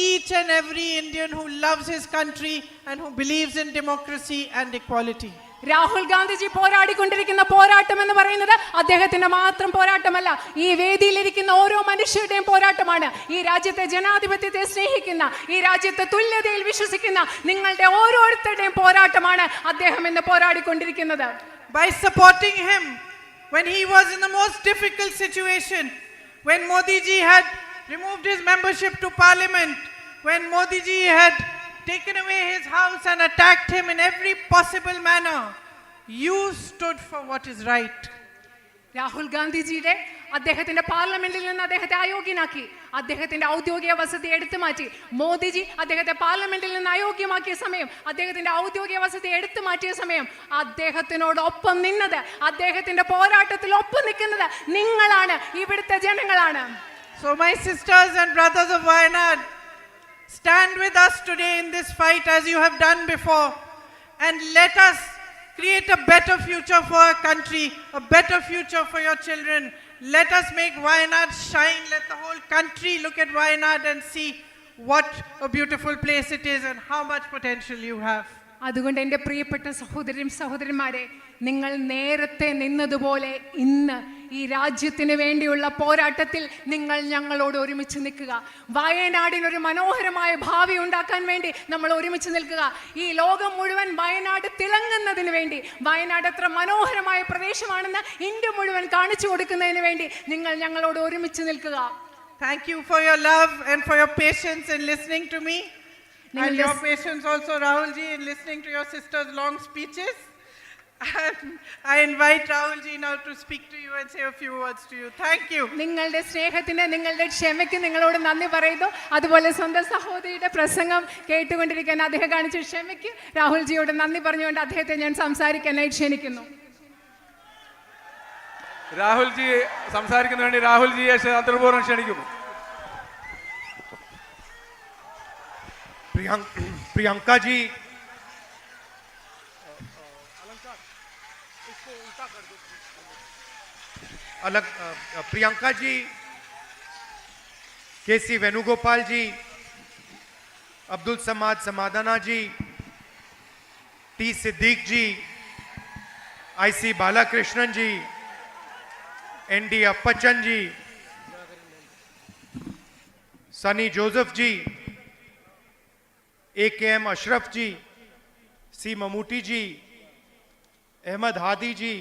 each and every Indian who loves his country and who believes in democracy and equality. Rahul Gandhiji പോരാടിക്കൊണ്ടിരിക്കുന്ന പോരാട്ടം എന്ന് പറയുന്നത് അദ്ദേഹത്തിന്റെ മാത്രം പോരാട്ടമല്ല, ഈ വേദിയിലിരിക്കുന്ന ഓരോ മനുഷ്യരുടെയും പോരാട്ടമാണ്. ഈ രാജ്യത്തെ ജനാധിപത്യത്തെ സ്നേഹിക്കുന്ന, ഈ രാജ്യത്തെ തുല്യതയിൽ വിശ്വസിക്കുന്ന നിങ്ങളുടെ ഓരോരുത്തരുടെയും പോരാട്ടമാണ് അദ്ദേഹം ഇന്ന് പോരാടിക്കൊണ്ടിരിക്കുന്നത്. By supporting him when he was in the most difficult situation, when Modi ji had removed his membership to parliament, when Modi ji had taken away his house and attacked him in every possible manner, you stood for what is right. Rahul ഗാന്ധിജിയുടെ അദ്ദേഹത്തിന്റെ പാർലമെന്റിൽ നിന്ന് അദ്ദേഹത്തെ അയോഗ്യനാക്കി, അദ്ദേഹത്തിന്റെ ഔദ്യോഗിക വസതി എടുത്തു മാറ്റി. മോദിജി അദ്ദേഹത്തെ പാർലമെന്റിൽ നിന്ന് അയോഗ്യമാക്കിയ സമയം, അദ്ദേഹത്തിന്റെ ഔദ്യോഗിക വസതി എടുത്തു മാറ്റിയ സമയം അദ്ദേഹത്തിനോടൊപ്പം നിന്നത്, അദ്ദേഹത്തിന്റെ പോരാട്ടത്തിൽ ഒപ്പം നിൽക്കുന്നത് നിങ്ങളാണ്, ഇവിടുത്തെ ജനങ്ങളാണ്. So my sisters and brothers of Wayanad, stand with us today in this fight as you have done before, and let us create a better future for our country, a better future for your children. Let us make Wayanad shine. Let the whole country look at Wayanad and see what a beautiful place it is and how much potential you have. അതുകൊണ്ട് എൻ്റെ പ്രിയപ്പെട്ട സഹോദരന്മാരെ, നിങ്ങൾ നേരത്തെ നിന്നതുപോലെ ഇന്ന് ഈ രാജ്യത്തിന് വേണ്ടിയുള്ള പോരാട്ടത്തിൽ നിങ്ങൾ ഞങ്ങളോട് ഒരുമിച്ച് നിൽക്കുക. വയനാടിനൊരു മനോഹരമായ ഭാവി ഉണ്ടാക്കാൻ വേണ്ടി നമ്മൾ ഒരുമിച്ച് നിൽക്കുക. ഈ ലോകം മുഴുവൻ വയനാട് തിളങ്ങുന്നതിന് വേണ്ടി, വയനാട് എത്ര മനോഹരമായ പ്രദേശമാണെന്ന് ഇന്ത്യ മുഴുവൻ കാണിച്ചു കൊടുക്കുന്നതിന് വേണ്ടി നിങ്ങൾ ഞങ്ങളോട് ഒരുമിച്ച് നിൽക്കുക. Thank you for your love and for your patience in listening to me. And your patience also, Rahul ji, in listening to your sister's long speeches. And I invite Rahul ji now to speak to you and say a few words to you. Thank you. നിങ്ങളുടെ സ്നേഹത്തിന്, നിങ്ങളുടെ ക്ഷമയ്ക്ക് നിങ്ങളോട് നന്ദി പറയുന്നു. അതുപോലെ സ്വന്തം സഹോദരിയുടെ പ്രസംഗം കേട്ടുകൊണ്ടിരിക്കാൻ അദ്ദേഹം കാണിച്ച ക്ഷമയ്ക്ക് രാഹുൽ ജിയോട് നന്ദി പറഞ്ഞുകൊണ്ട് അദ്ദേഹത്തെ ഞാൻ സംസാരിക്കാനായി ക്ഷണിക്കുന്നു. രാഹുൽ ജി സംസാരിക്കുന്നതിന് വേണ്ടി രാഹുൽ ജിയെ ആദരപൂർവ്വം ക്ഷണിക്കുന്നു. प्रियंका जी, प्रियंका जी, केसी वेणुगोपाल जी, अब्दुल समाद समादाना जी, T Siddique ji, IC Balakrishnan ji, ND अप्पचन ji, Sunny Joseph ji, AKM Ashraf ji, C Mammootty ji, Ahmad Hadi ji,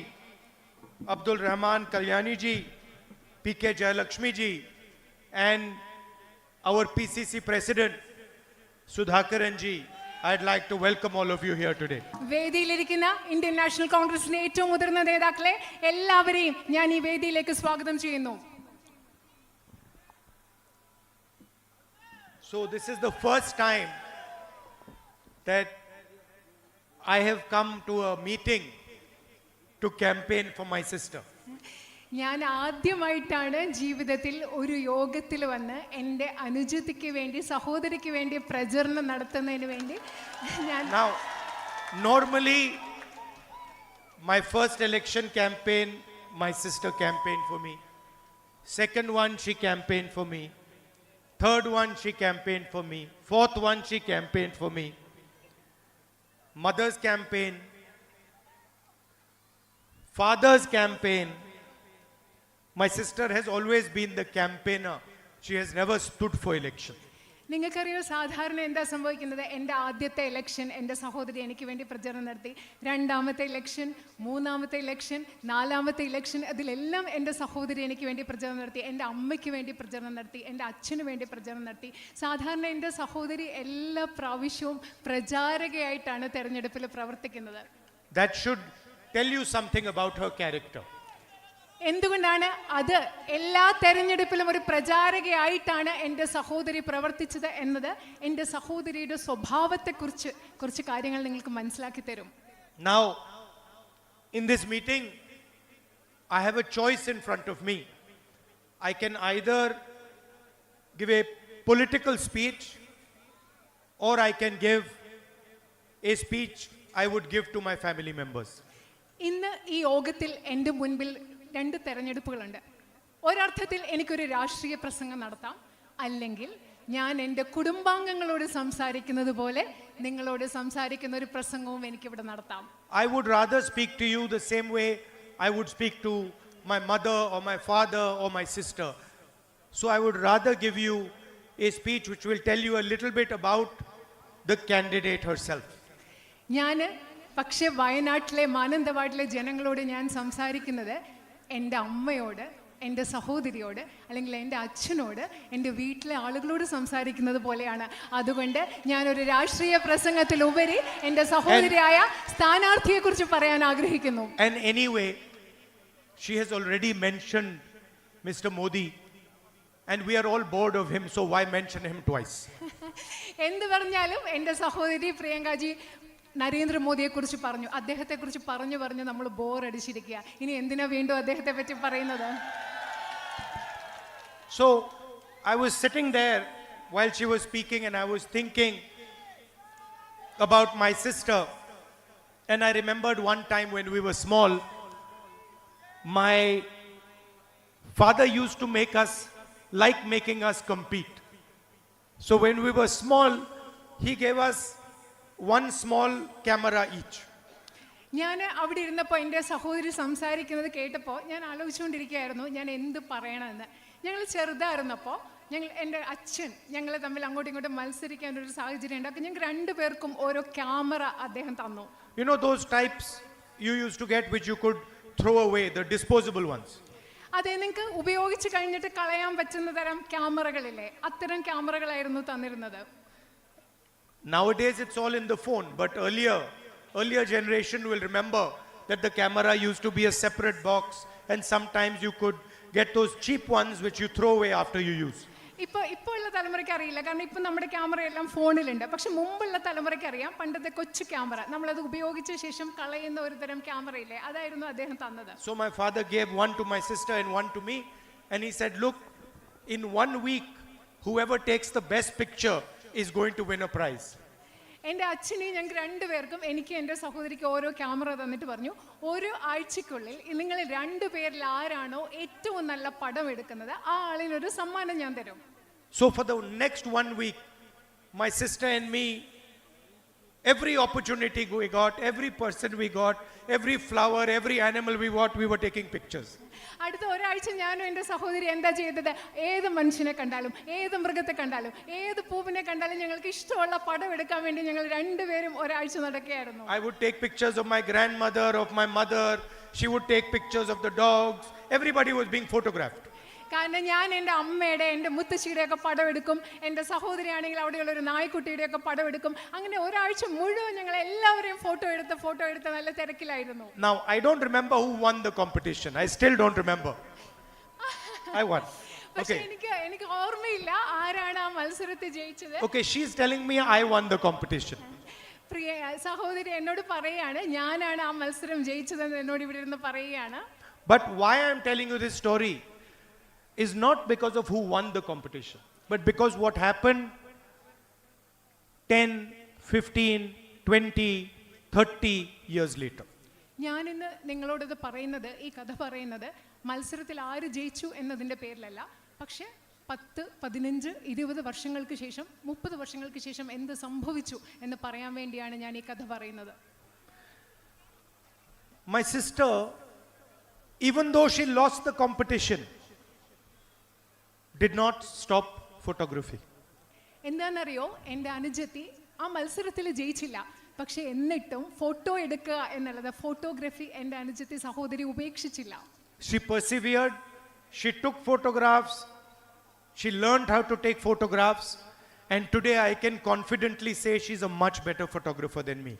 Abdul Rahman Kalyani ji, PK Jayalakshmi ji, and our PCC President Sudhakaran ji. I'd like to welcome all of you here today. വേദിയിലിരിക്കുന്ന Indian national കോൺഗ്രസിന്റെ ഏറ്റവും മുതിർന്ന നേതാക്കളെ എല്ലാവരെയും ഞാൻ ഈ വേദിയിലേക്ക് സ്വാഗതം ചെയ്യുന്നു. So this is the first time that I have come to a meeting to campaign for my sister. ഞാൻ ആദ്യമായിട്ടാണ് ജീവിതത്തിൽ ഒരു യോഗത്തിൽ വന്ന് എൻ്റെ അനുജത്തിക്ക് വേണ്ടി, സഹോദരിക്ക് വേണ്ടി പ്രചരണം നടത്തുന്നതിന് വേണ്ടി ഞാൻ. Now, normally my first election campaign, my sister campaigned for me. Second one, she campaigned for me. Third one, she campaigned for me. Fourth one, she campaigned for me. Mother's campaign, father's campaign. My sister has always been the campaigner. She has never stood for election. നിങ്ങൾക്കറിയോ സാധാരണ എന്താ സംഭവിക്കുന്നത്? എൻ്റെ ആദ്യത്തെ election എൻ്റെ സഹോദരി എനിക്ക് വേണ്ടി പ്രചരണം നടത്തി. രണ്ടാമത്തെ ഇലക്ഷൻ, മൂന്നാമത്തെ ഇലക്ഷൻ, നാലാമത്തെ ഇലക്ഷൻ, അതിലെല്ലാം എൻ്റെ സഹോദരി എനിക്ക് വേണ്ടി പ്രചരണം നടത്തി. എൻ്റെ അമ്മയ്ക്ക് വേണ്ടി പ്രചരണം നടത്തി, എൻ്റെ അച്ഛന് വേണ്ടി പ്രചരണം നടത്തി. സാധാരണ എൻ്റെ സഹോദരി എല്ലാ പ്രാവശ്യവും പ്രചാരകയായിട്ടാണ് തെരഞ്ഞെടുപ്പിൽ പ്രവർത്തിക്കുന്നത്. That should tell you something about her character. എന്തുകൊണ്ടാണ് അത്? എല്ലാ തെരഞ്ഞെടുപ്പിലും ഒരു പ്രചാരകയായിട്ടാണ് എൻ്റെ സഹോദരി പ്രവർത്തിച്ചത് എന്നത് എൻ്റെ സഹോദരിയുടെ സ്വഭാവത്തെക്കുറിച്ച് കുറച്ച് കാര്യങ്ങൾ നിങ്ങൾക്ക് മനസ്സിലാക്കി തരും. Now, in this meeting, I have a choice in front of me. I can either give a political speech or I can give a speech I would give to my family members. ഇന്ന് ഈ യോഗത്തിൽ എൻ്റെ മുൻപിൽ രണ്ട് തെരഞ്ഞെടുപ്പുകളുണ്ട്. ഒരർത്ഥത്തിൽ എനിക്കൊരു രാഷ്ട്രീയ പ്രസംഗം നടത്താം, അല്ലെങ്കിൽ ഞാൻ എൻ്റെ കുടുംബാംഗങ്ങളോട് സംസാരിക്കുന്നത് പോലെ നിങ്ങളോട് സംസാരിക്കുന്ന ഒരു പ്രസംഗവും എനിക്കിവിടെ നടത്താം. I would rather speak to you the same way I would speak to my mother or my father or my sister. So I would rather give you a speech which will tell you a little bit about the candidate herself. ഞാൻ പക്ഷേ വയനാട്ടിലെ മാനന്തവാടിലെ ജനങ്ങളോട് ഞാൻ സംസാരിക്കുന്നത് എൻ്റെ അമ്മയോട്, എൻ്റെ സഹോദരിയോട്, അല്ലെങ്കിൽ എൻ്റെ അച്ഛനോട്, എൻ്റെ വീട്ടിലെ ആളുകളോട് സംസാരിക്കുന്നത് പോലെയാണ്. അതുകൊണ്ട് ഞാനൊരു രാഷ്ട്രീയ പ്രസംഗത്തിലുപരി എൻ്റെ സഹോദരിയായ സ്ഥാനാർത്ഥിയെക്കുറിച്ച് പറയാൻ ആഗ്രഹിക്കുന്നു. And anyway, she has already mentioned Mr. Modi and we are all bored of him, so why mention him twice? എന്ത് പറഞ്ഞാലും എൻ്റെ സഹോദരി പ്രിയങ്കാജി നരേന്ദ്രമോദിയെക്കുറിച്ച് പറഞ്ഞു, അദ്ദേഹത്തെക്കുറിച്ച് പറഞ്ഞു നമ്മൾ ബോറടിച്ചിരിക്കുക. ഇനി എന്തിനാ വീണ്ടും അദ്ദേഹത്തെ പറ്റി പറയുന്നത്? So I was sitting there while she was speaking and I was thinking about my sister, and I remembered one time when we were small, my father used to make us like making us compete. So when we were small, he gave us one small camera each. ഞാൻ അവിടെ ഇരുന്നപ്പോൾ എൻ്റെ സഹോദരി സംസാരിക്കുന്നത് കേട്ടപ്പോൾ ഞാൻ ആലോചിച്ചുകൊണ്ടിരിക്കുകയായിരുന്നു ഞാൻ എന്ത് പറയണമെന്ന്. ഞങ്ങൾ ചെറുതായിരുന്നപ്പോൾ എൻ്റെ അച്ഛൻ ഞങ്ങൾ തമ്മിൽ അങ്ങോട്ടും ഇങ്ങോട്ടും മത്സരിക്കാൻ ഒരു സാഹചര്യം ഉണ്ടാക്കി. ഞങ്ങൾക്ക് രണ്ടുപേർക്കും ഓരോ ക്യാമറ അദ്ദേഹം തന്നു. You know those types you used to get which you could throw away, the disposable ones. അതെ, നിങ്ങൾക്ക് ഉപയോഗിച്ച് കഴിഞ്ഞിട്ട് കളയാൻ പറ്റുന്ന തരം ക്യാമറകളില്ലേ, അത്തരം ക്യാമറകളായിരുന്നു തന്നിരുന്നത്. Nowadays it's all in the phone, but earlier generation will remember that the camera used to be a separate box and sometimes you could get those cheap ones which you throw away after you use. ഇപ്പോൾ ഉള്ള തലമുറയ്ക്ക് അറിയില്ല, കാരണം ഇപ്പം നമ്മുടെ camera എല്ലാം ഫോണിലുണ്ട്. പക്ഷെ മുമ്പുള്ള തലമുറയ്ക്ക് അറിയാം, പണ്ടത്തെ കൊച്ചു ക്യാമറ നമ്മളത് ഉപയോഗിച്ച ശേഷം കളയുന്ന ഒരു തരം ക്യാമറയില്ലേ, അതായിരുന്നു അദ്ദേഹം തന്നത്. So my father gave one to my sister and one to me, and he said, look, in 1 week whoever takes the best picture is going to win a prize. എൻ്റെ അച്ഛനെയും ഞങ്ങൾക്ക് രണ്ടുപേർക്കും, എനിക്ക് എൻ്റെ സഹോദരിക്ക് ഓരോ ക്യാമറ തന്നിട്ട് പറഞ്ഞു, ഓരോ ആഴ്ചക്കുള്ളിൽ നിങ്ങൾ രണ്ടുപേരിൽ ആരാണോ ഏറ്റവും നല്ല പടം എടുക്കുന്നത് ആ ആളിനൊരു സമ്മാനം ഞാൻ തരും. So for the next 1 week, my sister and me, every opportunity we got, every person we got, every flower, every animal we got, we were taking pictures. അടുത്ത ഒരാഴ്ച ഞാനും എൻ്റെ സഹോദരി എന്താ ചെയ്തത്? ഏത് മനുഷ്യനെ കണ്ടാലും, ഏത് മൃഗത്തെ കണ്ടാലും, ഏത് പൂവിനെ കണ്ടാലും ഞങ്ങൾക്ക് ഇഷ്ടമുള്ള പടം എടുക്കാൻ വേണ്ടി ഞങ്ങൾ രണ്ടുപേരും ഒരാഴ്ച നടക്കുകയായിരുന്നു. I would take pictures of my grandmother, of my mother. She would take pictures of the dogs. Everybody was being photographed. കാരണം ഞാൻ എൻ്റെ അമ്മയുടെ, എൻ്റെ മുത്തശ്ശിയുടെ ഒക്കെ പടം എടുക്കും, എൻ്റെ സഹോദരിയാണെങ്കിൽ അവിടെയുള്ള ഒരു നായ്ക്കുട്ടിയുടെ ഒക്കെ പടം എടുക്കും. അങ്ങനെ ഒരാഴ്ച മുഴുവൻ ഞങ്ങൾ എല്ലാവരെയും ഫോട്ടോ എടുത്ത് നല്ല തിരക്കിലായിരുന്നു. Now I don't remember who won the competition. I still don't remember. I won. പക്ഷെ Okay. എനിക്ക് ഓർമ്മയില്ല ആരാണ് ആ മത്സരത്തിൽ ജയിച്ചത്. Okay, she's telling me I won the competition. പ്രിയ സഹോദരി എന്നോട് പറയാണ് ഞാനാണ് ആ മത്സരം ജയിച്ചതെന്ന് എന്നോട് ഇവിടെ ഇരുന്ന് പറയുകയാണ്. But why I'm telling you this story is not because of who won the competition, but because what happened 10, 15, 20, 30 years later. ഞാനിന്ന് നിങ്ങളോടത് പറയുന്നത്, ഈ കഥ പറയുന്നത് മത്സരത്തിൽ ആര് ജയിച്ചു എന്നതിൻ്റെ പേരിലല്ല, പക്ഷേ 10, 15, 20 വർഷങ്ങൾക്ക് ശേഷം, 30 വർഷങ്ങൾക്ക് ശേഷം എന്ത് സംഭവിച്ചു എന്ന് പറയാൻ വേണ്ടിയാണ് ഞാൻ ഈ കഥ പറയുന്നത്. My sister, even though she lost the competition, did not stop photography. എന്താണെന്നറിയോ, എൻ്റെ അനുജത്തി ആ മത്സരത്തിൽ ജയിച്ചില്ല. പക്ഷെ എന്നിട്ടും ഫോട്ടോ എടുക്കുക എന്നുള്ളത്, ഫോട്ടോഗ്രാഫി എൻ്റെ അനുജത്തി സഹോദരി ഉപേക്ഷിച്ചില്ല. She persevered, she took photographs, she learned how to take photographs, and today I can confidently say she's a much better photographer than me.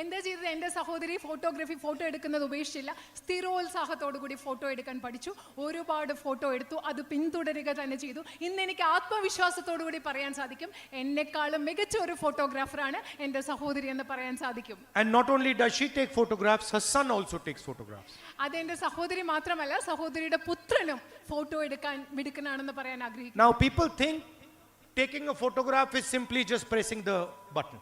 എന്താ ചെയ്തത്? എൻ്റെ സഹോദരി ഫോട്ടോ എടുക്കുന്നത് ഉപേക്ഷിച്ചില്ല. സ്ഥിരോത്സാഹത്തോടു കൂടി ഫോട്ടോ എടുക്കാൻ പഠിച്ചു, ഒരുപാട് ഫോട്ടോ എടുത്തു, അത് പിന്തുടരുക തന്നെ ചെയ്തു. ഇന്ന് എനിക്ക് ആത്മവിശ്വാസത്തോടു കൂടി പറയാൻ സാധിക്കും, എന്നെക്കാളും മികച്ച ഒരു ഫോട്ടോഗ്രാഫറാണ് എൻ്റെ സഹോദരി എന്ന് പറയാൻ സാധിക്കും. And not only does she take photographs, her son also takes photographs. അതെൻ്റെ സഹോദരി മാത്രമല്ല, സഹോദരിയുടെ പുത്രനും ഫോട്ടോ എടുക്കാൻ മിടുക്കനാണെന്ന് പറയാൻ ആഗ്രഹിക്കുന്നു. Now people think taking a photograph is simply just pressing the button.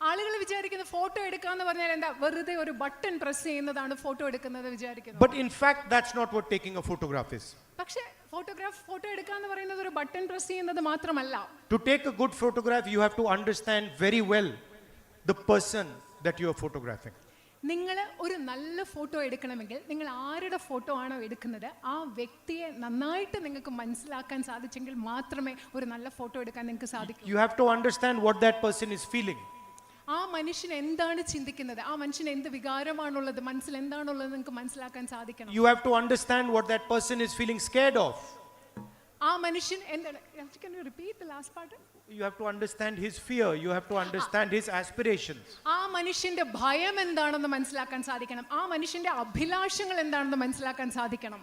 ആളുകൾ വിചാരിക്കുന്ന ഫോട്ടോ എടുക്കാന്ന് പറഞ്ഞാൽ എന്താ, വെറുതെ ഒരു ബട്ടൺ പ്രസ് ചെയ്യുന്നതാണ് ഫോട്ടോ എടുക്കുന്നത് വിചാരിക്കുന്നു. But in fact, that's not what taking a photograph is. പക്ഷേ ഫോട്ടോ എടുക്കാന്ന് പറയുന്നത് ഒരു ബട്ടൺ പ്രസ് ചെയ്യുന്നത് മാത്രമല്ല. To take a good photograph, you have to understand very well the person that you are photographing. നിങ്ങൾ ഒരു നല്ല ഫോട്ടോ എടുക്കണമെങ്കിൽ നിങ്ങൾ ആരുടെ ഫോട്ടോ ആണോ എടുക്കുന്നത് ആ വ്യക്തിയെ നന്നായിട്ട് നിങ്ങൾക്ക് മനസ്സിലാക്കാൻ സാധിച്ചെങ്കിൽ മാത്രമേ ഒരു നല്ല ഫോട്ടോ എടുക്കാൻ നിങ്ങൾക്ക് സാധിക്കൂ. You have to understand what that person is feeling. ആ മനുഷ്യൻ എന്താണ് ചിന്തിക്കുന്നത്, ആ മനുഷ്യന് എന്ത് വികാരമാണുള്ളത്, മനസ്സിൽ എന്താണുള്ളത് നിങ്ങൾക്ക് മനസ്സിലാക്കാൻ സാധിക്കണം. You have to understand what that person is feeling scared of. ആ മനുഷ്യൻ എന്താണ്, can you repeat the last part? You have to understand his fear. You have to understand his aspirations. ആ മനുഷ്യന്റെ ഭയം എന്താണെന്ന് മനസ്സിലാക്കാൻ സാധിക്കണം, ആ മനുഷ്യന്റെ അഭിലാഷങ്ങൾ എന്താണെന്ന് മനസ്സിലാക്കാൻ സാധിക്കണം.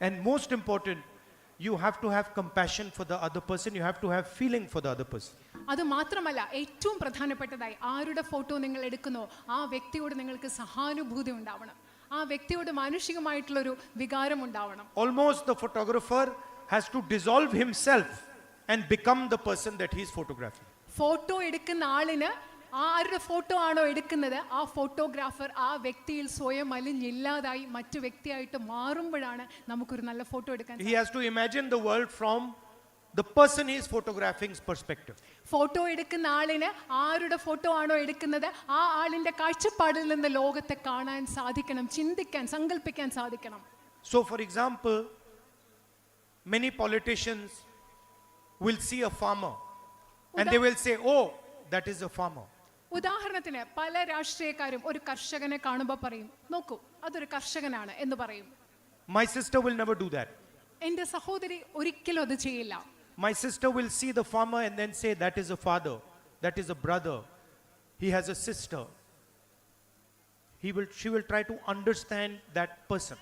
And most important, you have to have compassion for the other person. You have to have feeling for the other person. അത് മാത്രമല്ല, ഏറ്റവും പ്രധാനപ്പെട്ടതായി ആരുടെ ഫോട്ടോ നിങ്ങൾ എടുക്കുന്നോ ആ വ്യക്തിയോട് നിങ്ങൾക്ക് സഹാനുഭൂതി ഉണ്ടാവണം, ആ വ്യക്തിയോട് മാനുഷികമായിട്ടുള്ളൊരു വികാരം ഉണ്ടാവണം. Almost the photographer has to dissolve himself and become the person that he is photographing. Photo എടുക്കുന്ന ആളിന് ആരുടെ ഫോട്ടോ ആണോ എടുക്കുന്നത് ആ ഫോട്ടോഗ്രാഫർ ആ വ്യക്തിയിൽ സ്വയം അലിഞ്ഞില്ലാതായി മറ്റു വ്യക്തിയായിട്ട് മാറുമ്പോഴാണ് നമുക്കൊരു നല്ല ഫോട്ടോ എടുക്കാൻ. He has to imagine the world from the person he is photographing's perspective. Photo എടുക്കുന്ന ആളിന് ആരുടെ ഫോട്ടോ ആണോ എടുക്കുന്നത് ആ ആളിന്റെ കാഴ്ചപ്പാടിൽ നിന്ന് ലോകത്തെ കാണാൻ സാധിക്കണം, ചിന്തിക്കാൻ, സങ്കല്പിക്കാൻ സാധിക്കണം. So for example, many politicians will see a farmer and they will say, oh, that is a farmer. ഉദാഹരണത്തിന് പല രാഷ്ട്രീയക്കാരും ഒരു കർഷകനെ കാണുമ്പോൾ പറയും, നോക്കൂ അതൊരു കർഷകനാണ് എന്ന് പറയും. My sister will never do that. എൻ്റെ സഹോദരി ഒരിക്കലും അത് ചെയ്യില്ല. My sister will see the farmer and then say, that is a father, that is a brother, he has a sister. She will try to understand that person.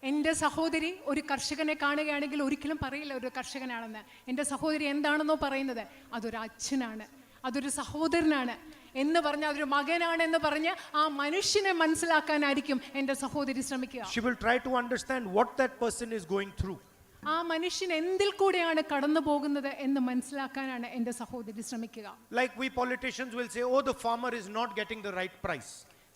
എൻ്റെ സഹോദരി ഒരു കർഷകനെ കാണുകയാണെങ്കിൽ ഒരിക്കലും പറയില്ല ഒരു കർഷകനാണെന്ന്. എൻ്റെ സഹോദരി എന്താണെന്നോ പറയുന്നത്, അതൊരു അച്ഛനാണ്, അതൊരു സഹോദരനാണ് എന്ന് പറഞ്ഞ്, അതൊരു മകനാണ് എന്ന് പറഞ്ഞ് ആ മനുഷ്യനെ മനസ്സിലാക്കാനായിരിക്കും എൻ്റെ സഹോദരി ശ്രമിക്കുക. She will try to understand what that person is going through. ആ മനുഷ്യൻ എന്തിൽ കൂടെയാണ് കടന്നു പോകുന്നത് എന്ന് മനസ്സിലാക്കാനാണ് എൻ്റെ സഹോദരി ശ്രമിക്കുക. Like we politicians will say, oh, the farmer is not getting the right price.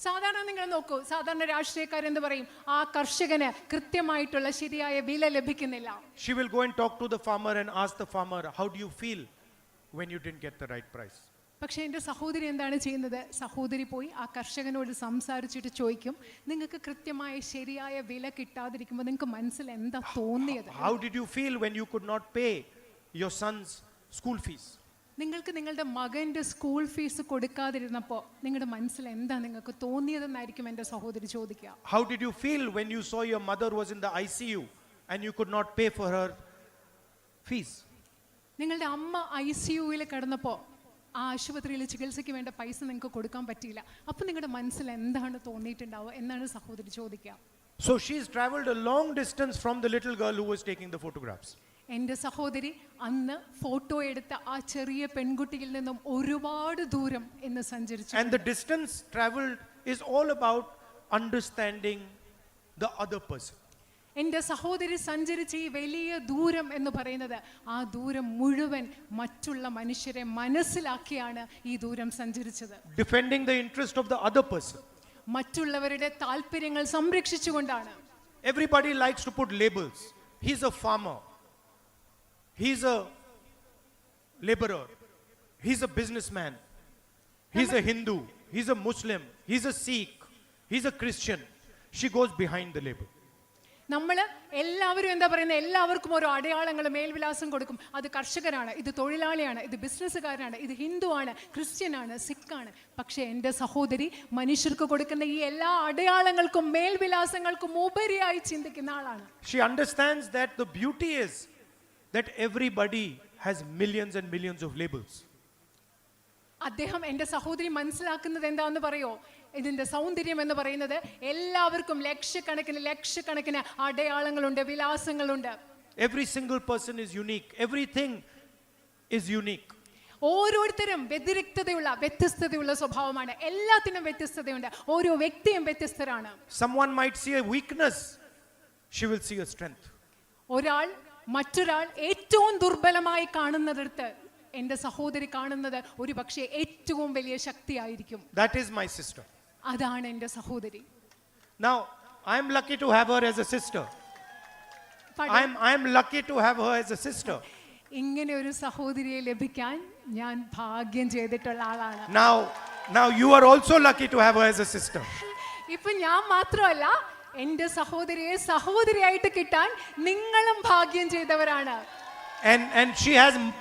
സാധാരണ നിങ്ങൾ നോക്കൂ, സാധാരണ രാഷ്ട്രീയക്കാരെന്ത് പറയും, ആ കർഷകന് കൃത്യമായിട്ടുള്ള ശരിയായ വില ലഭിക്കുന്നില്ല. She will go and talk to the farmer and ask the farmer, how do you feel when you didn't get the right price? പക്ഷേ എൻ്റെ സഹോദരി എന്താണ് ചെയ്യുന്നത്, സഹോദരി പോയി ആ കർഷകനോട് സംസാരിച്ചിട്ട് ചോദിക്കും, നിങ്ങൾക്ക് കൃത്യമായ ശരിയായ വില കിട്ടാതിരിക്കുമ്പോൾ നിങ്ങൾക്ക് മനസ്സിൽ എന്താ തോന്നിയത്? How did you feel when you could not pay your son's school fees? നിങ്ങൾക്ക് നിങ്ങളുടെ മകൻ്റെ സ്കൂൾ ഫീസ് കൊടുക്കാതിരുന്നപ്പോൾ നിങ്ങളുടെ മനസ്സിൽ എന്താ നിങ്ങൾക്ക് തോന്നിയതെന്നായിരിക്കും എൻ്റെ സഹോദരി ചോദിക്കുക. How did you feel when you saw your mother was in the ICU and you could not pay for her fees? നിങ്ങളുടെ അമ്മ ICUവിൽ കിടന്നപ്പോൾ ആ ആശുപത്രിയിൽ ചികിത്സയ്ക്ക് വേണ്ട പൈസ നിങ്ങൾക്ക് കൊടുക്കാൻ പറ്റിയില്ല, അപ്പോൾ നിങ്ങളുടെ മനസ്സിൽ എന്താണ് തോന്നിയിട്ടുണ്ടാവുക എന്നാണ് സഹോദരി ചോദിക്കുക. So she's traveled a long distance from the little girl who was taking the photographs. എൻ്റെ സഹോദരി അന്ന് ഫോട്ടോ എടുത്ത ആ ചെറിയ പെൺകുട്ടിയിൽ നിന്നും ഒരുപാട് ദൂരം ഇന്ന് സഞ്ചരിച്ചു. And the distance traveled is all about understanding the other person. എൻ്റെ സഹോദരി സഞ്ചരിച്ച ഈ വലിയ ദൂരം എന്ന് പറയുന്നത് ആ ദൂരം മുഴുവൻ മറ്റുള്ള മനുഷ്യരെ മനസ്സിലാക്കിയാണ് ഈ ദൂരം സഞ്ചരിച്ചത്. Defending the interest of the other person. മറ്റുള്ളവരുടെ താല്പര്യങ്ങൾ സംരക്ഷിച്ചുകൊണ്ടാണ്. Everybody likes to put labels. He's a farmer. He's a laborer. He's a businessman. He's a Hindu. He's a Muslim. He's a Sikh. He's a Christian. She goes behind the label. നമ്മൾ എല്ലാവരും എന്താ പറയുന്നത്, എല്ലാവർക്കും ഓരോ അടയാളങ്ങൾ മേൽവിലാസം കൊടുക്കും. അത് കർഷകരാണ്, ഇത് തൊഴിലാളിയാണ്, ഇത് ബിസിനസ്സുകാരനാണ്, ഇത് ഹിന്ദുവാണ്, ക്രിസ്ത്യനാണ്, സിഖാണ്. പക്ഷേ എൻ്റെ സഹോദരി മനുഷ്യർക്ക് കൊടുക്കുന്ന ഈ എല്ലാ അടയാളങ്ങൾക്കും മേൽവിലാസങ്ങൾക്കും ഉപരിയായി ചിന്തിക്കുന്ന ആളാണ്. She understands that the beauty is that everybody has millions and millions of labels. അദ്ദേഹം എൻ്റെ സഹോദരി മനസ്സിലാക്കുന്നത് എന്താണെന്ന് പറയോ? ഇതിൻ്റെ സൗന്ദര്യം എന്ന് പറയുന്നത് എല്ലാവർക്കും ലക്ഷക്കണക്കിന് അടയാളങ്ങളുണ്ട്, വിലാസങ്ങളുണ്ട്. Every single person is unique. Everything is unique. ഓരോരുത്തരും വ്യത്യസ്തതയുള്ള സ്വഭാവമാണ്. എല്ലാത്തിനും വ്യത്യസ്തതയുണ്ട്. ഓരോ വ്യക്തിയും വ്യത്യസ്തരാണ്. Someone might see a weakness, she will see a strength. മറ്റൊരാൾ ഏറ്റവും ദുർബലമായി കാണുന്നിടത്ത് എൻ്റെ സഹോദരി കാണുന്നത് ഒരു പക്ഷേ ഏറ്റവും വലിയ ശക്തിയായിരിക്കും. That is my sister. അതാണ് എൻ്റെ സഹോദരി. Now I am lucky to have her as a sister. I am lucky to have her as a sister. ഇങ്ങനെ ഒരു സഹോദരിയെ ലഭിക്കാൻ ഞാൻ ഭാഗ്യം ചെയ്തിട്ടുള്ള ആളാണ്. Now you are also lucky to have her as a sister. ഇപ്പൊ ഞാൻ മാത്രമല്ല, എൻ്റെ സഹോദരിയെ സഹോദരിയായിട്ട് കിട്ടാൻ നിങ്ങളും ഭാഗ്യം ചെയ്തവരാണ്. And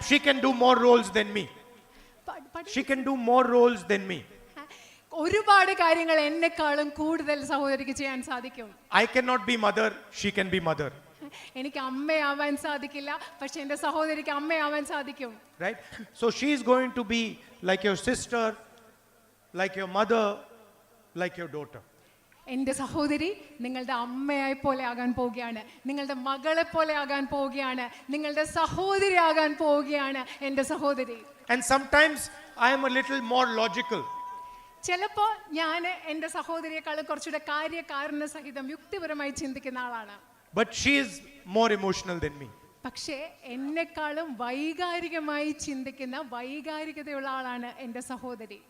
she can do more roles than me. She can do more roles than me. ഒരുപാട് കാര്യങ്ങൾ എന്നെക്കാളും കൂടുതൽ സഹോദരിക്ക് ചെയ്യാൻ സാധിക്കും. I cannot be mother, she can be mother. എനിക്ക് അമ്മയാവാൻ സാധിക്കില്ല, പക്ഷെ എൻ്റെ സഹോദരിക്ക് അമ്മയാവാൻ സാധിക്കും. Right? So she is going to be like your sister, like your mother, like your daughter. എൻ്റെ സഹോദരി നിങ്ങളുടെ അമ്മയായി പോലെ ആകാൻ പോവുകയാണ്, നിങ്ങളുടെ മകളെ പോലെ ആകാൻ പോവുകയാണ്, നിങ്ങളുടെ സഹോദരി ആകാൻ പോവുകയാണ് എൻ്റെ സഹോദരി. And sometimes I am a little more logical. ചിലപ്പോൾ ഞാൻ എൻ്റെ സഹോദരിയെക്കാൾ കുറച്ചുകൂടെ കാര്യകാരണ സഹിതം യുക്തിപരമായി ചിന്തിക്കുന്ന ആളാണ്. But she is more emotional than me. പക്ഷേ എന്നെക്കാളും വൈകാരികമായി ചിന്തിക്കുന്ന വൈകാരികതയുള്ള ആളാണ് എൻ്റെ സഹോദരി.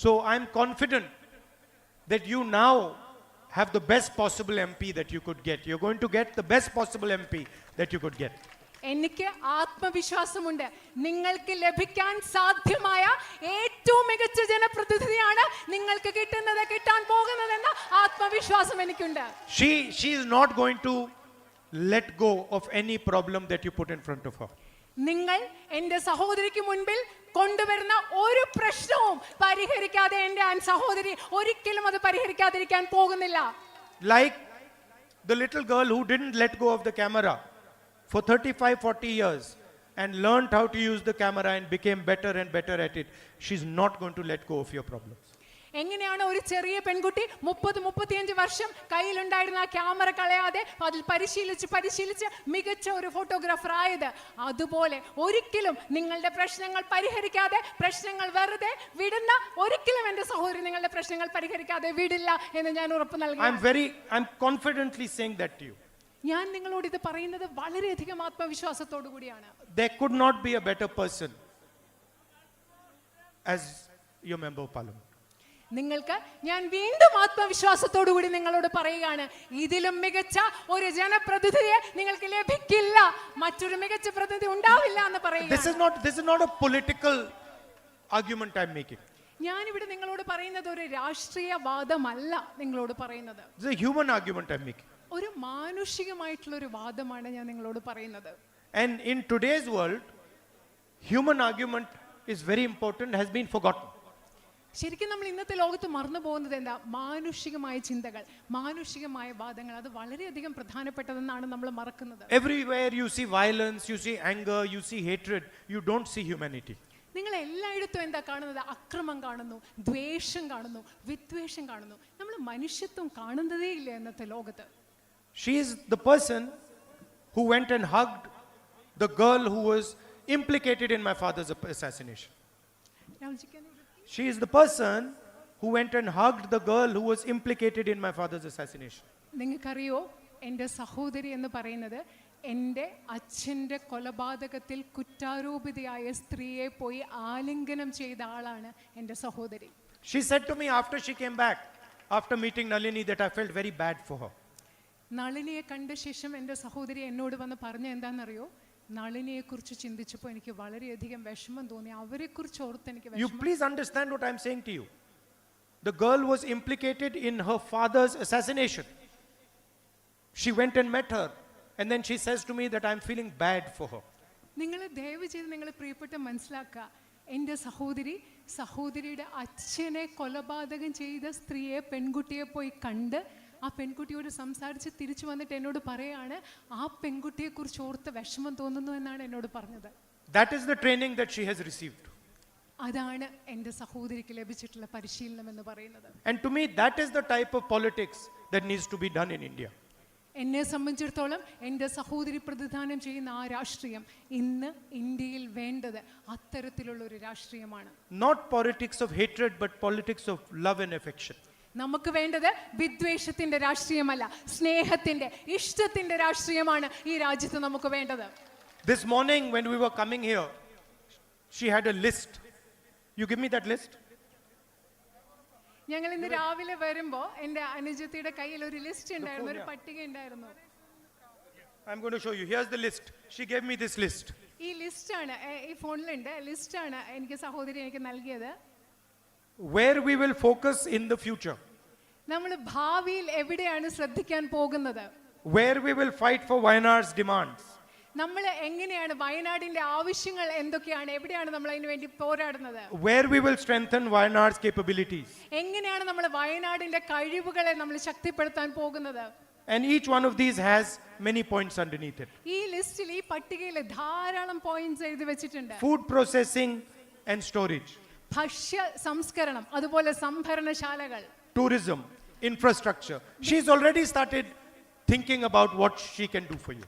So I am confident that you now have the best possible MP that you could get. You're going to get the best possible MP that you could get. എനിക്ക് ആത്മവിശ്വാസമുണ്ട്, നിങ്ങൾക്ക് ലഭിക്കാൻ സാധ്യമായ ഏറ്റവും മികച്ച ജനപ്രതിനിധിയാണ് നിങ്ങൾക്ക് കിട്ടാൻ പോകുന്നതെന്ന ആത്മവിശ്വാസം എനിക്കുണ്ട്. She is not going to let go of any problem that you put in front of her. നിങ്ങൾ എൻ്റെ സഹോദരിക്ക് മുൻപിൽ കൊണ്ടുവരുന്ന ഒരു പ്രശ്നവും പരിഹരിക്കാതെ എൻ്റെ സഹോദരി ഒരിക്കലും അത് പരിഹരിക്കാതിരിക്കാൻ പോകുന്നില്ല. Like the little girl who didn't let go of the camera for 35-40 years and learned how to use the camera and became better and better at it. She's not going to let go of your problems. എങ്ങനെയാണ് ഒരു ചെറിയ പെൺകുട്ടി 30-35 വർഷം കയ്യിലുണ്ടായിരുന്ന ആ camera കളയാതെ അതിൽ പരിശീലിച്ച് മികച്ച ഒരു ഫോട്ടോഗ്രാഫർ ആയത്, അതുപോലെ ഒരിക്കലും നിങ്ങളുടെ പ്രശ്നങ്ങൾ പരിഹരിക്കാതെ, പ്രശ്നങ്ങൾ വെറുതെ വിടുന്ന ഒരിക്കലും എൻ്റെ സഹോദരി നിങ്ങളുടെ പ്രശ്നങ്ങൾ പരിഹരിക്കാതെ വിടില്ല എന്ന് ഞാൻ ഉറപ്പ് നൽകുന്നു. I'm confidently saying that to you. ഞാൻ നിങ്ങളോട് ഇത് പറയുന്നത് വളരെയധികം ആത്മവിശ്വാസത്തോടു കൂടിയാണ്. There could not be a better person as your member of parliament. നിങ്ങൾക്ക് ഞാൻ വീണ്ടും ആത്മവിശ്വാസത്തോടു കൂടി നിങ്ങളോട് പറയുകയാണ്, ഇതിലും മികച്ച ഒരു ജനപ്രതിനിധിയെ നിങ്ങൾക്ക് ലഭിക്കില്ല, മറ്റൊരു മികച്ച പ്രതിനിധി ഉണ്ടാവില്ല എന്ന് പറയുക. This is not a political argument I'm making. ഞാൻ ഇവിടെ നിങ്ങളോട് പറയുന്നത് ഒരു രാഷ്ട്രീയ വാദമല്ല നിങ്ങളോട് പറയുന്നത്. This is a human argument I'm making. ഒരു മാനുഷികമായിട്ടുള്ള ഒരു വാദമാണ് ഞാൻ നിങ്ങളോട് പറയുന്നത്. And in today's world, human argument is very important, has been forgotten. ശരിക്കും നമ്മൾ ഇന്നത്തെ ലോകത്ത് മറന്നു പോകുന്നത് എന്താ? മാനുഷികമായ ചിന്തകൾ, മാനുഷികമായ വാദങ്ങൾ, അത് വളരെയധികം പ്രധാനപ്പെട്ടതെന്നാണ് നമ്മൾ മറക്കുന്നത്. Everywhere you see violence, you see anger, you see hatred, you don't see humanity. നിങ്ങൾ എല്ലായിടത്തും എന്താ കാണുന്നത്? അക്രമം കാണുന്നു, ദ്വേഷം കാണുന്നു, വിദ്വേഷം കാണുന്നു. നമ്മൾ മനുഷ്യത്വം കാണുന്നതേ ഇല്ല ഇന്നത്തെ ലോകത്ത്. She is the person who went and hugged the girl who was implicated in my father's assassination. She is the person who went and hugged the girl who was implicated in my father's assassination. നിങ്ങൾക്കറിയോ, എൻ്റെ സഹോദരി എന്ന് പറയുന്നത് എൻ്റെ അച്ഛൻ്റെ കൊലപാതകത്തിൽ കുറ്റാരോപിതയായ സ്ത്രീയെ പോയി ആലിംഗനം ചെയ്ത ആളാണ് എൻ്റെ സഹോദരി. She said to me after she came back, after meeting Nalini, that I felt very bad for her. നളിനിയെ കണ്ട ശേഷം എൻ്റെ സഹോദരി എന്നോട് വന്ന് പറഞ്ഞ എന്താണെന്നറിയോ? നളിനിയെ കുറിച്ച് ചിന്തിച്ചപ്പോൾ എനിക്ക് വളരെയധികം വിഷമം തോന്നി, അവരെ കുറിച്ച് ഓർത്ത് എനിക്ക് You please understand what I'm saying to you. The girl was implicated in her father's assassination. She went and met her. And then she says to me that I'm feeling bad for her. നിങ്ങൾ ദയവ് ചെയ്ത് നിങ്ങൾ പ്രിയപ്പെട്ട മനസ്സിലാക്കുക, എൻ്റെ സഹോദരിയുടെ അച്ഛനെ കൊലപാതകം ചെയ്ത സ്ത്രീയെ, പെൺകുട്ടിയെ പോയി കണ്ട് ആ പെൺകുട്ടിയോട് സംസാരിച്ച് തിരിച്ചു വന്നിട്ട് എന്നോട് പറയാണ് ആ പെൺകുട്ടിയെക്കുറിച്ച് ഓർത്ത് വിഷമം തോന്നുന്നു എന്നാണ് എന്നോട് പറഞ്ഞത്. That is the training that she has received. അതാണ് എൻ്റെ സഹോദരിക്ക് ലഭിച്ചിട്ടുള്ള പരിശീലനം എന്ന് പറയുന്നത്. And to me, that is the type of politics that needs to be done in India. എന്നെ സംബന്ധിച്ചിടത്തോളം എൻ്റെ സഹോദരി പ്രതിദാനം ചെയ്യുന്ന ആ രാഷ്ട്രീയം ഇന്ന് ഇന്ത്യയിൽ വേണ്ടത് അത്തരത്തിലുള്ള ഒരു രാഷ്ട്രീയമാണ്. Not politics of hatred, but politics of love and affection. നമുക്ക് വേണ്ടത് വിദ്വേഷത്തിന്റെ രാഷ്ട്രീയമല്ല, സ്നേഹത്തിന്റെ, ഇഷ്ടത്തിന്റെ രാഷ്ട്രീയമാണ് ഈ രാജ്യത്ത് നമുക്ക് വേണ്ടത്. This morning when we were coming here, she had a list. You give me that list? ഞങ്ങൾ ഇന്ന് രാവിലെ വരുമ്പോ എൻ്റെ അനുജത്തിയുടെ കയ്യിൽ ഒരു ലിസ്റ്റ് ഉണ്ടായിരുന്നു, ഒരു പട്ടിക ഉണ്ടായിരുന്നു. I'm going to show you. Here's the list. She gave me this list. ഈ ലിസ്റ്റാണ്, ഈ ഫോണിലുണ്ട്, ലിസ്റ്റാണ് എനിക്ക് സഹോദരി എനിക്ക് നൽകിയത്. Where we will focus in the future. നമ്മൾ ഭാവിയിൽ എവിടെയാണ് ശ്രദ്ധിക്കാൻ പോകുന്നത്? Where we will fight for Wayanad's demands. നമ്മൾ എങ്ങനെയാണ് വയനാടിന്റെ ആവശ്യങ്ങൾ എന്തൊക്കെയാണ്, എവിടെയാണ് നമ്മൾ അതിനു വേണ്ടി പോരാടുന്നത്? Where we will strengthen Wayanad's capabilities. എങ്ങനെയാണ് നമ്മൾ വയനാടിന്റെ കഴിവുകളെ നമ്മൾ ശക്തിപ്പെടുത്താൻ പോകുന്നത്? And each one of these has many points underneath it. ഈ ലിസ്റ്റിൽ, ഈ പട്ടികയിൽ ധാരാളം പോയിന്റ്സ് എഴുതി വെച്ചിട്ടുണ്ട്. Food processing and storage. ഭക്ഷ്യ സംസ്കരണം, അതുപോലെ സംഭരണശാലകൾ, tourism, infrastructure. She's already started thinking about what she can do for you.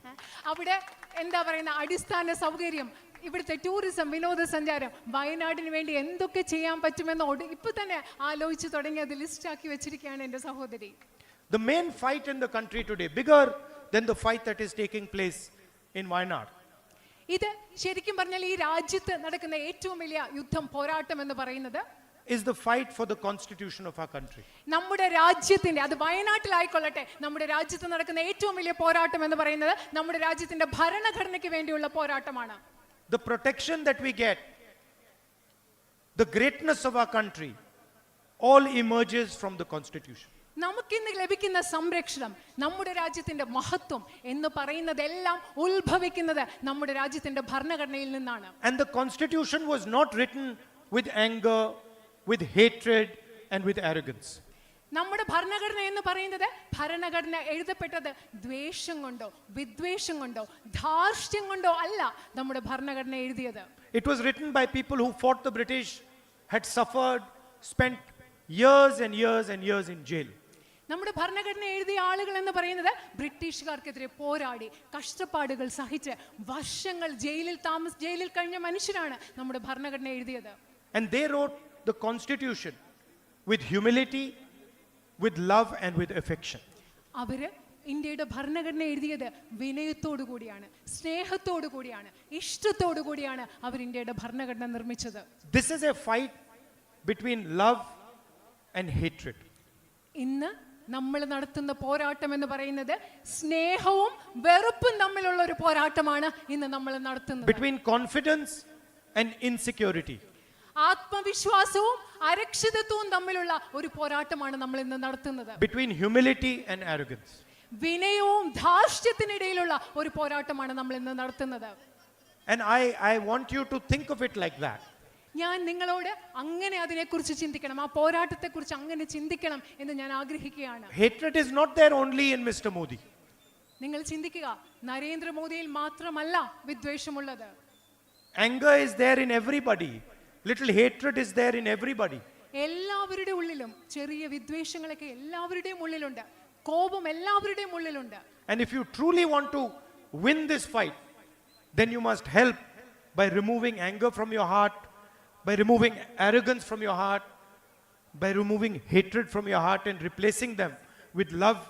അവിടെ എന്താ പറയുന്ന അടിസ്ഥാന സൗകര്യം, ഇവിടുത്തെ ടൂറിസം, വിനോദസഞ്ചാരം, വയനാടിന് വേണ്ടി എന്തൊക്കെ ചെയ്യാൻ പറ്റുമെന്ന് ഇപ്പൊ തന്നെ ആലോചിച്ച് തുടങ്ങി അത് ലിസ്റ്റ് ആക്കി വെച്ചിരിക്കുകയാണ് എൻ്റെ സഹോദരി. The main fight in the country today, bigger than the fight that is taking place in Wayanad. ഇത് ശരിക്കും പറഞ്ഞാൽ ഈ രാജ്യത്ത് നടക്കുന്ന ഏറ്റവും വലിയ യുദ്ധം, പോരാട്ടം എന്ന് പറയുന്നത് is the fight for the constitution of our country. നമ്മുടെ രാജ്യത്തിന്റെ, അത് വയനാട്ടിലായിക്കൊള്ളട്ടെ, നമ്മുടെ രാജ്യത്ത് നടക്കുന്ന ഏറ്റവും വലിയ പോരാട്ടം എന്ന് പറയുന്നത് നമ്മുടെ രാജ്യത്തിന്റെ ഭരണഘടനയ്ക്ക് വേണ്ടിയുള്ള പോരാട്ടമാണ്. The protection that we get, the greatness of our country, all emerges from the constitution. നമുക്കിന്ന് ലഭിക്കുന്ന സംരക്ഷണം, നമ്മുടെ രാജ്യത്തിന്റെ മഹത്വം എന്ന് പറയുന്നതെല്ലാം ഉത്ഭവിക്കുന്നത് നമ്മുടെ രാജ്യത്തിന്റെ ഭരണഘടനയിൽ നിന്നാണ്. And the constitution was not written with anger, with hatred and with arrogance. നമ്മുടെ ഭരണഘടന എന്ന് പറയുന്നത്, ഭരണഘടന എഴുതപ്പെട്ടത് ദ്വേഷം കൊണ്ടോ വിദ്വേഷം കൊണ്ടോ ധാർഷ്ട്യം കൊണ്ടോ അല്ല നമ്മുടെ ഭരണഘടന എഴുതിയത്. It was written by people who fought the British, had suffered, spent years and years and years in jail. നമ്മുടെ ഭരണഘടന എഴുതിയ ആളുകൾ എന്ന് പറയുന്നത് ബ്രിട്ടീഷുകാർക്കെതിരെ പോരാടി കഷ്ടപ്പാടുകൾ സഹിച്ച് വർഷങ്ങൾ ജയിലിൽ കഴിഞ്ഞ മനുഷ്യരാണ് നമ്മുടെ ഭരണഘടന എഴുതിയത്. And they wrote the constitution with humility, with love and with affection. അവര് ഇന്ത്യയുടെ ഭരണഘടന എഴുതിയത് വിനയത്തോടു കൂടിയാണ്, സ്നേഹത്തോടു കൂടിയാണ്, ഇഷ്ടത്തോടു കൂടിയാണ് അവർ ഇന്ത്യയുടെ ഭരണഘടന നിർമ്മിച്ചത്. This is a fight between love and hatred. ഇന്ന് നമ്മൾ നടത്തുന്ന പോരാട്ടം എന്ന് പറയുന്നത് സ്നേഹവും വെറുപ്പും തമ്മിലുള്ള ഒരു പോരാട്ടമാണ് ഇന്ന് നമ്മൾ നടത്തുന്നത്. Between confidence and insecurity. ആത്മവിശ്വാസവും അരക്ഷിതത്വവും തമ്മിലുള്ള ഒരു പോരാട്ടമാണ് നമ്മൾ ഇന്ന് നടത്തുന്നത്. Between humility and arrogance. വിനയവും ധാർഷ്ട്യത്തിനിടയിലുള്ള ഒരു പോരാട്ടമാണ് നമ്മൾ ഇന്ന് നടത്തുന്നത്. And I want you to think of it like that. ഞാൻ നിങ്ങളോട് അങ്ങനെ അതിനെക്കുറിച്ച് ചിന്തിക്കണം, ആ പോരാട്ടത്തെക്കുറിച്ച് അങ്ങനെ ചിന്തിക്കണം എന്ന് ഞാൻ ആഗ്രഹിക്കുകയാണ്. Hatred is not there only in Mr. Modi. നിങ്ങൾ ചിന്തിക്കുക, നരേന്ദ്രമോദിയിൽ മാത്രമല്ല വിദ്വേഷമുള്ളത്. Anger is there in everybody. Little hatred is there in everybody. എല്ലാവരുടെ ഉള്ളിലും ചെറിയ വിദ്വേഷങ്ങളൊക്കെ എല്ലാവരുടെയും ഉള്ളിലുണ്ട്, കോപം എല്ലാവരുടെയും ഉള്ളിലുണ്ട്. And if you truly want to win this fight, then you must help by removing anger from your heart, by removing arrogance from your heart, by removing hatred from your heart and replacing them with love,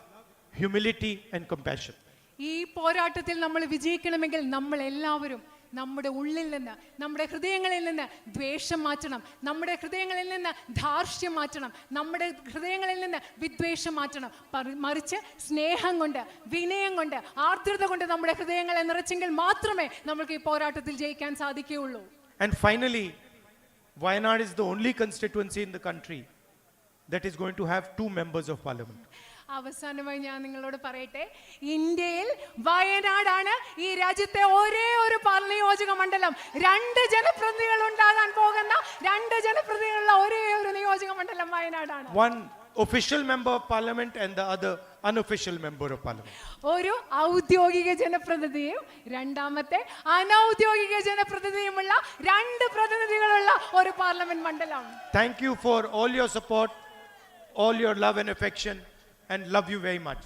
humility and compassion. ഈ പോരാട്ടത്തിൽ നമ്മൾ വിജയിക്കണമെങ്കിൽ നമ്മൾ എല്ലാവരും നമ്മുടെ ഉള്ളിൽ നിന്ന്, നമ്മുടെ ഹൃദയങ്ങളിൽ നിന്ന് ദ്വേഷം മാറ്റണം, നമ്മുടെ ഹൃദയങ്ങളിൽ നിന്ന് ധാർഷ്ട്യം മാറ്റണം, നമ്മുടെ ഹൃദയങ്ങളിൽ നിന്ന് വിദ്വേഷം മാറ്റണം. മറിച്ച് സ്നേഹം കൊണ്ട്, വിനയം കൊണ്ട്, ആർദ്രത കൊണ്ട് നമ്മുടെ ഹൃദയങ്ങളെ നിറച്ചെങ്കിൽ മാത്രമേ നമുക്ക് ഈ പോരാട്ടത്തിൽ ജയിക്കാൻ സാധിക്കുകയുള്ളൂ. And finally, Wayanad is the only constituency in the country that is going to have 2 members of parliament. അവസാനമായി ഞാൻ നിങ്ങളോട് പറയട്ടെ, ഇന്ത്യയിൽ വയനാടാണ് ഈ രാജ്യത്തെ ഒരേ ഒരു നിയോജക മണ്ഡലം. 2 ജനപ്രതിനിധികൾ ഉണ്ടാകാൻ പോകുന്ന 2 ജനപ്രതിനിധികളുള്ള ഒരേ ഒരു നിയോജക മണ്ഡലം വയനാടാണ്. One official member of parliament and the other unofficial member of parliament. ഒരു ഔദ്യോഗിക ജനപ്രതിനിധിയും രണ്ടാമത്തെ അനൗദ്യോഗിക ജനപ്രതിനിധിയുമുള്ള 2 പ്രതിനിധികളുള്ള ഒരു പാർലമെന്റ് മണ്ഡലം. Thank you for all your support, all your love and affection, and love you very much.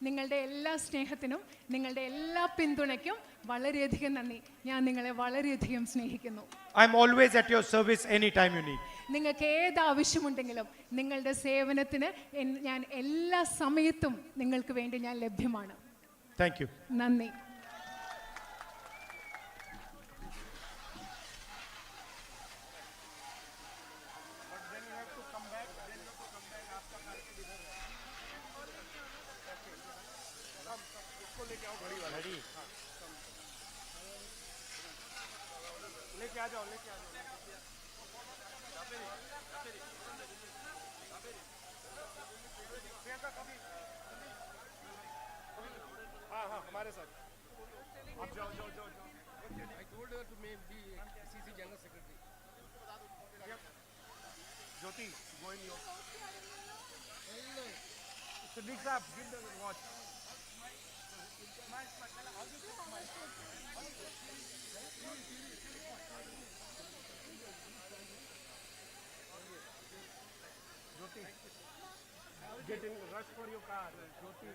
നിങ്ങളുടെ എല്ലാ സ്നേഹത്തിനും നിങ്ങളുടെ എല്ലാ പിന്തുണയ്ക്കും വളരെയധികം നന്ദി. ഞാൻ നിങ്ങളെ വളരെയധികം സ്നേഹിക്കുന്നു. I'm always at your service anytime you need. നിങ്ങൾക്ക് ഏത് ആവശ്യമുണ്ടെങ്കിലും നിങ്ങളുടെ സേവനത്തിന് ഞാൻ എല്ലാ സമയത്തും നിങ്ങൾക്ക് വേണ്ടി ഞാൻ ലഭ്യമാണ്. Thank you. നന്ദി. लेके आ जाओ प्रियंका कभी हाँ हमारे साथ आप जाओ I told her to make be CC general secretary. Jyoti, go in your Siddiq sahab, give the watch. Get in, rush for your car. Jyoti.